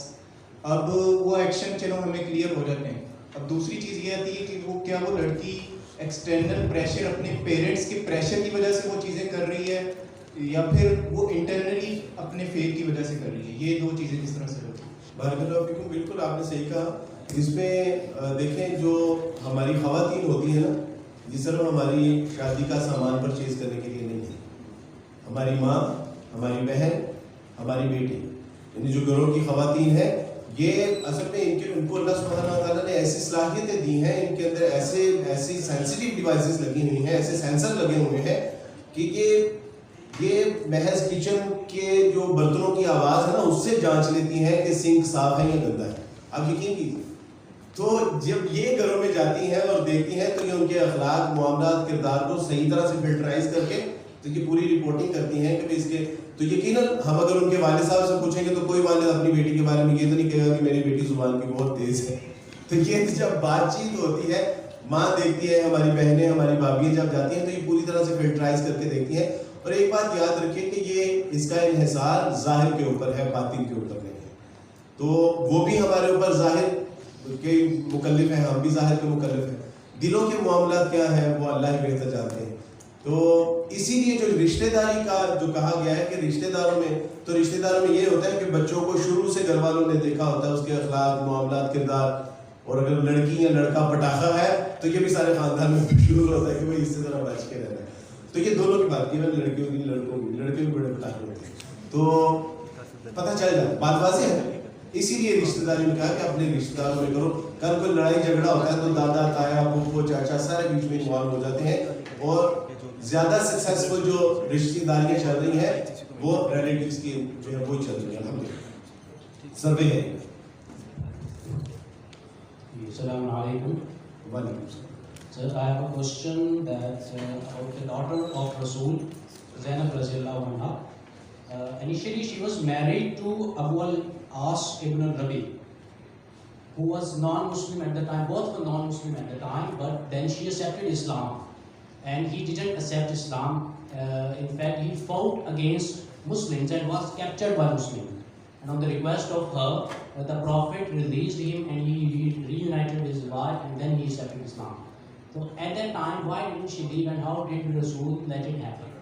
[SPEAKER 4] اب وہ ایکشن چلو ہمیں کلیئر ہو جاتے ہیں. اب دوسری چیز یہ آتی ہے کہ وہ کیا وہ لڑکی ایکسٹرنل پریشر, اپنے پیرنٹس کے پریشر کی وجہ سے وہ چیزیں کر رہی ہے, یا پھر وہ انٹرنلی اپنے فیتھ کی وجہ سے کر رہی ہے. یہ دو چیزیں کس طرح سے ہوتی ہیں؟
[SPEAKER 1] بارک اللہ فیکم. بالکل آپ نے صحیح کہا. اس میں دیکھیں جو ہماری خواتین ہوتی ہیں نا, یہ صرف ہماری شادی کا سامان پرچیز کرنے کے لیے نہیں ہے. ہماری ماں, ہماری بہن, ہماری بیٹی, یعنی جو گھروں کی خواتین ہیں, یہ اصل میں ان کو اللہ سبحانہ و تعالیٰ نے ایسی صلاحیتیں دی ہیں, ان کے اندر ایسی سینسیٹیو ڈیوائسز لگی ہوئی ہیں, ایسے سینسر لگے ہوئے ہیں کہ یہ محض کچن کے جو برتنوں کی آواز ہے نا اس سے جانچ لیتی ہیں کہ سنک صاف ہے یا گندا ہے. آپ یقین کیجیے. تو جب یہ گھروں میں جاتی ہیں اور دیکھتی ہیں تو یہ ان کے اخلاق, معاملات, کردار کو صحیح طرح سے فلٹرائز کر کے تو یہ پوری رپورٹنگ کرتی ہیں کہ اس کے تو یقیناً ہم اگر ان کے والد صاحب سے پوچھیں گے تو کوئی والد اپنی بیٹی کے بارے میں یہ تو نہیں کہے گا کہ میری بیٹی زبان کی بہت تیز ہے. تو یہ جب بات چیت ہوتی ہے, ماں دیکھتی ہے, ہماری بہنیں, ہماری بھابیاں جب جاتی ہیں تو یہ پوری طرح سے فلٹرائز کر کے دیکھتی ہیں. اور ایک بات یاد رکھیں کہ یہ اس کا انحصار ظاہر کے اوپر ہے, باطن کے اوپر نہیں ہے. تو وہ بھی ہمارے اوپر ظاہر کے مکلف ہیں, ہم بھی ظاہر کے مکلف ہیں. دلوں کے معاملات کیا ہیں وہ اللہ ہی بہتر جانتے ہیں. تو اسی لیے جو رشتہ داری کا جو کہا گیا ہے کہ رشتہ داروں میں یہ ہوتا ہے کہ بچوں کو شروع سے گھر والوں نے دیکھا ہوتا ہے, اس کے اخلاق, معاملات, کردار. اور اگر لڑکی یا لڑکا پٹاخہ ہے تو یہ بھی سارے خاندان میں شروع ہوتا ہے کہ بھائی اس سے ذرا بچ کے رہنا ہے. تو یہ دونوں کی بات کی, لڑکیوں کی, لڑکوں کی, لڑکے بھی بڑے پٹاخے ہوتے ہیں تو پتہ چل جائے, بات واضح ہے. اسی لیے رشتہ داری میں کہا کہ اپنے رشتہ داروں میں کرو. کل کوئی لڑائی جھگڑا ہوتا ہے تو دادا, تایا, پھوپھو, چاچا سارے بیچ میں انوالو ہو جاتے ہیں. اور زیادہ سکسیسفل جو رشتہ داریاں چل رہی ہیں وہ ریلیٹیوز کی جو ہے وہی چل رہی ہیں. الحمدللہ سروے ہے.
[SPEAKER 5] السلام علیکم.
[SPEAKER 1] وعلیکم السلام.
[SPEAKER 5] Sir, I have a question that about the daughter of Rasul, Zainab Raziyallahu anha. Initially she was married to Abu al-As ibn al-Rabi, who was non-Muslim at the time. Both were non-Muslim at the time, but then she accepted Islam. And he didn't accept Islam. In fact, he fought against Muslims and was captured by Muslims. And on the request of her, the Prophet released him and he reunited with his wife, and then he accepted Islam. So at that time, why didn't she leave and how did Rasul let it happen?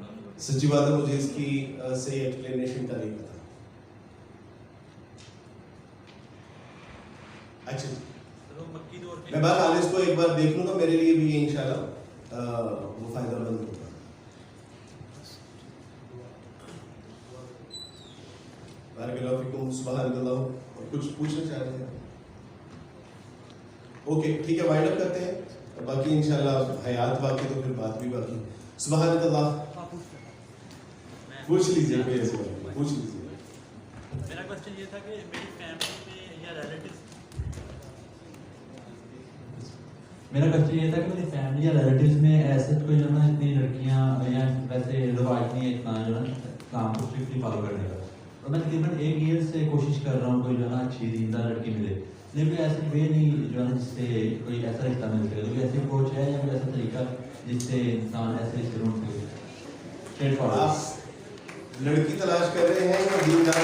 [SPEAKER 1] سچی بات ہے مجھے اس کی صحیح explanation کا نہیں پتا. اچھا میں بہرحال اس کو ایک بار دیکھ لوں گا, میرے لیے بھی یہ انشاءاللہ وہ فائدہ مند ہوگا. بارک اللہ فیکم. سبحان اللہ. اور کچھ پوچھنا چاہ رہے ہیں؟ اوکے ٹھیک ہے, وائنڈ اپ کرتے ہیں. باقی انشاءاللہ حیات باقی تو پھر بات بھی باقی. سبحان اللہ. پوچھ لیجیے, پوچھ لیجیے.
[SPEAKER 6] میرا کوشچن یہ تھا کہ میری فیملی میں یا ریلیٹیوز یا ریلیٹیوز میں ایسے کوئی جو نا اتنی لڑکیاں یا ویسے رواج نہیں ہے اتنا جو نا کام کو اسٹرکٹلی فالو کرنے کا. اور میں تقریباً 1 ایئر سے کوشش کر رہا ہوں کوئی جو نا اچھی دیندار لڑکی ملے, لیکن کوئی ایسی وے نہیں جو ہے جس سے کوئی ایسا رشتہ مل سکے. کوئی ایسی اپروچ ہے یا کوئی ایسا طریقہ جس سے انسان ایسے رشتے ڈھونڈ سکے؟ Straight forward.
[SPEAKER 1] آپ لڑکی تلاش کر رہے ہیں یا دیندار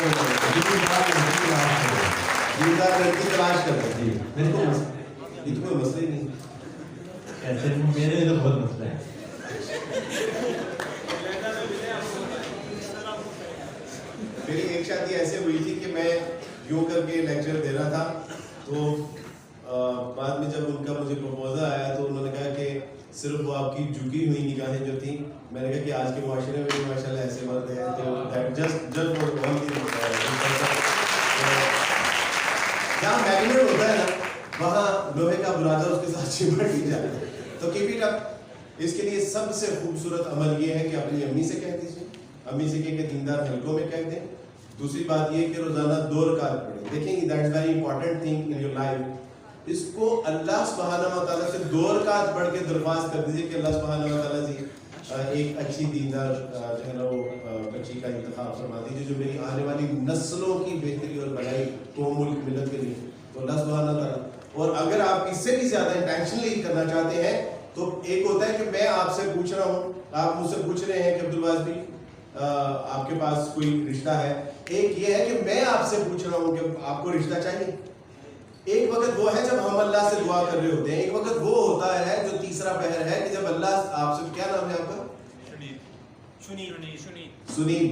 [SPEAKER 1] لڑکی تلاش کر رہے ہیں؟ یہ تو کوئی مسئلہ ہی نہیں.
[SPEAKER 6] ایسے میرے تو بہت مسئلہ ہے.
[SPEAKER 1] میری ایک شادی ایسے ہوئی تھی کہ میں یوں کر کے لیکچر دے رہا تھا, تو بعد میں جب ان کا مجھے پروپوزل آیا تو انہوں نے کہا کہ صرف وہ آپ کی جھکی ہوئی نگاہیں جو تھیں. میں نے کہا کہ آج کے معاشرے میں بھی ماشاء اللہ ایسے مرد ہیں تو جہاں میگنیٹ ہوتا ہے نا وہاں لوہے کا برادر اس کے ساتھ چمٹ ہی جاتا ہے. تو کیپ اٹ اپ. اس کے لیے سب سے خوبصورت عمل یہ ہے کہ اپنی امی سے کہہ دیجیے, امی سے کہ دیندار حلقوں میں کہہ دیں. دوسری بات یہ کہ روزانہ 2 رکعت پڑھیں. دیکھیں that is very important thing in your life. اس کو اللہ سبحانہ و تعالیٰ سے 2 رکعت پڑھ کے درخواست کر دیجیے کہ اللہ سبحانہ و تعالیٰ جی ایک اچھی دیندار جو ہے نا وہ بچی کا انتخاب فرما دیجیے جو میری آنے والی نسلوں کی بہتری اور بھلائی قوم ملک ملت کے لیے. تو اللہ سبحانہ و تعالیٰ. اور اگر آپ اس سے بھی زیادہ انٹینشنلی کرنا چاہتے ہیں تو ایک ہوتا ہے کہ میں آپ سے پوچھ رہا ہوں, آپ مجھ سے پوچھ رہے ہیں کہ عبدالواز بھی آپ کے پاس کوئی رشتہ ہے. ایک یہ ہے کہ میں آپ سے پوچھ رہا ہوں کہ آپ کو رشتہ چاہیے. ایک وقت وہ ہے جب ہم اللہ سے دعا کر رہے ہوتے ہیں, ایک وقت وہ ہوتا ہے جو تیسرا پہر ہے کہ جب اللہ آپ سے, کیا نام ہے آپ کا؟ سنیل.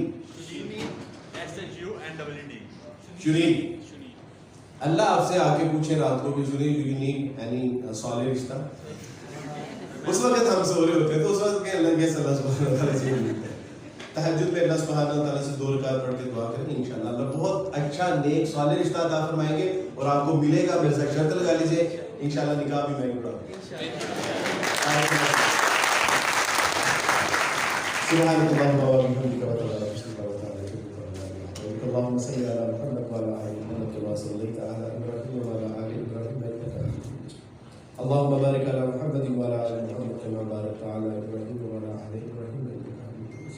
[SPEAKER 1] اللہ آپ سے آ کے پوچھے رات کو کہ Sunil do you need any صالح رشتہ. اس وقت ہم سو رہے ہوتے ہیں تو اس وقت کہ اللہ سبحانہ وتعالیٰ سے ملتا ہے. تہجد میں اللہ سبحانہ وتعالیٰ سے 2 رکعت پڑھ کے دعا کریں, انشاءاللہ اللہ بہت اچھا نیک صالح رشتہ عطا فرمائیں گے. اور آپ کو ملے گا. میرے ساتھ شرط لگا لیجیے, انشاءاللہ نکاح بھی میں کروں. سبحانك اللهم وبحمدك وتعالى اسمك وتعالى جدك وتعالى اللهم صل على محمد وعلى ال محمد كما صليت على ابراهيم وعلى ال ابراهيم انك حميد مجيد. اللهم بارك على محمد وعلى ال محمد كما باركت على ابراهيم وعلى ال ابراهيم انك حميد مجيد.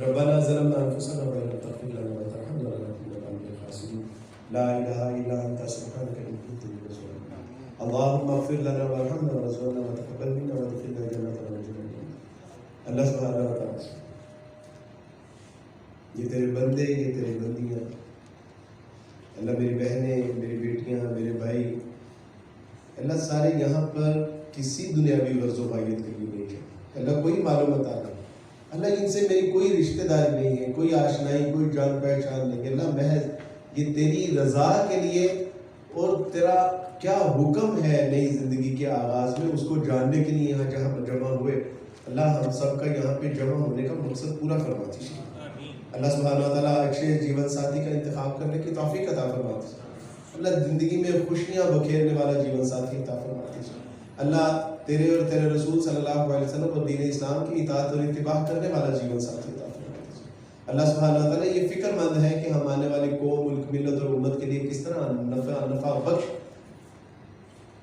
[SPEAKER 1] ربنا ظلمنا انفسنا وان لم تغفر لنا وترحمنا لنكونن من الخاسرين. لا اله الا انت سبحانك اني كنت من الظالمين. اللهم اغفر لنا وارحمنا وارزقنا وتقبل منا وادخلنا جنتك ونجنا. اللہ سبحانہ و تعالیٰ یہ تیرے بندے, یہ تیرے بندیاں, اللہ میری بہنیں, میری بیٹیاں, میرے بھائی, اللہ سارے یہاں پر کسی دنیاوی غرض و حاجت کے لیے نہیں ہے. اللہ کوئی معلومات نہیں, اللہ ان سے میری کوئی رشتہ داری نہیں ہے, کوئی آشنائی, کوئی جان پہچان نہیں. اللہ محض یہ تیری رضا کے لیے اور تیرا کیا حکم ہے نئی زندگی کے آغاز میں اس کو جاننے کے لیے یہاں جہاں پر جمع ہوئے. اللہ ہم سب کا یہاں پہ جمع ہونے کا مقصد پورا فرما دیجیے. اللہ سبحانہ و تعالیٰ اچھے جیون ساتھی کا انتخاب کرنے کی توفیق عطا فرما دیجیے. اللہ زندگی میں خوشیاں بکھیرنے والا جیون ساتھی عطا فرما دیجیے. اللہ تیرے اور تیرے رسول صلی اللہ علیہ وسلم اور دین اسلام کی اطاعت اور اتباع کرنے والا جیون ساتھی عطا فرما دیجیے. اللہ سبحانہ و تعالیٰ یہ فکر مند ہے کہ ہم آنے والی قوم, ملک, ملت اور امت کے لیے کس طرح نفع بخش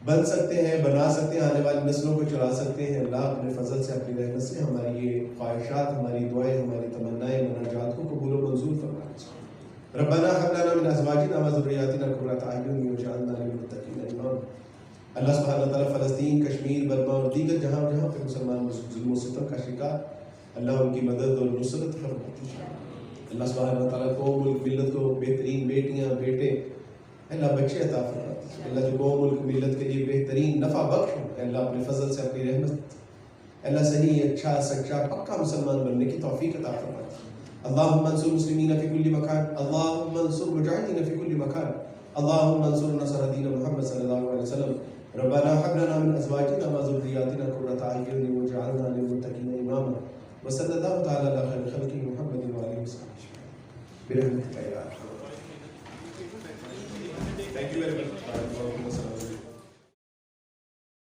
[SPEAKER 1] بن سکتے ہیں, بنا سکتے ہیں, آنے والی نسلوں کو چلا سکتے ہیں. اللہ اپنے فضل سے, اپنی رحمت سے ہماری یہ خواہشات, ہماری دعائیں, ہماری تمنائیں, مناجات کو قبول و منظور فرما دیجیے. ربنا هب لنا من ازواجنا وذرياتنا قرة اعين واجعلنا للمتقين اماما. اللہ سبحانہ وتعالیٰ فلسطین, کشمیر, برما اور دیگر جہاں جہاں پہ مسلمان ظلم و ستم کا شکار, اللہ ان کی مدد اور نصرت فرما دیجیے. اللہ سبحانہ وتعالیٰ کو, ملک, ملت کو بہترین بیٹیاں, بیٹے, اللہ بچے عطا فرما دیجیے. اللہ جو قوم, ملک, ملت کے لیے بہترین نفع بخش ہو, اللہ اپنے فضل سے, اپنی رحمت, اللہ صحیح, اچھا, سچا, پکا مسلمان بننے کی توفیق عطا فرما دیجیے. اللهم انصر المسلمين في كل مكان, اللهم انصر المجاهدين في كل مكان, اللهم انصر نصر دين محمد صلى الله عليه وسلم. ربنا هب لنا من ازواجنا وذرياتنا قرة اعين واجعلنا للمتقين اماما. وصلى الله تعالى على خير خلقه محمد وعلى اله وصحبه برحمتك يا ارحم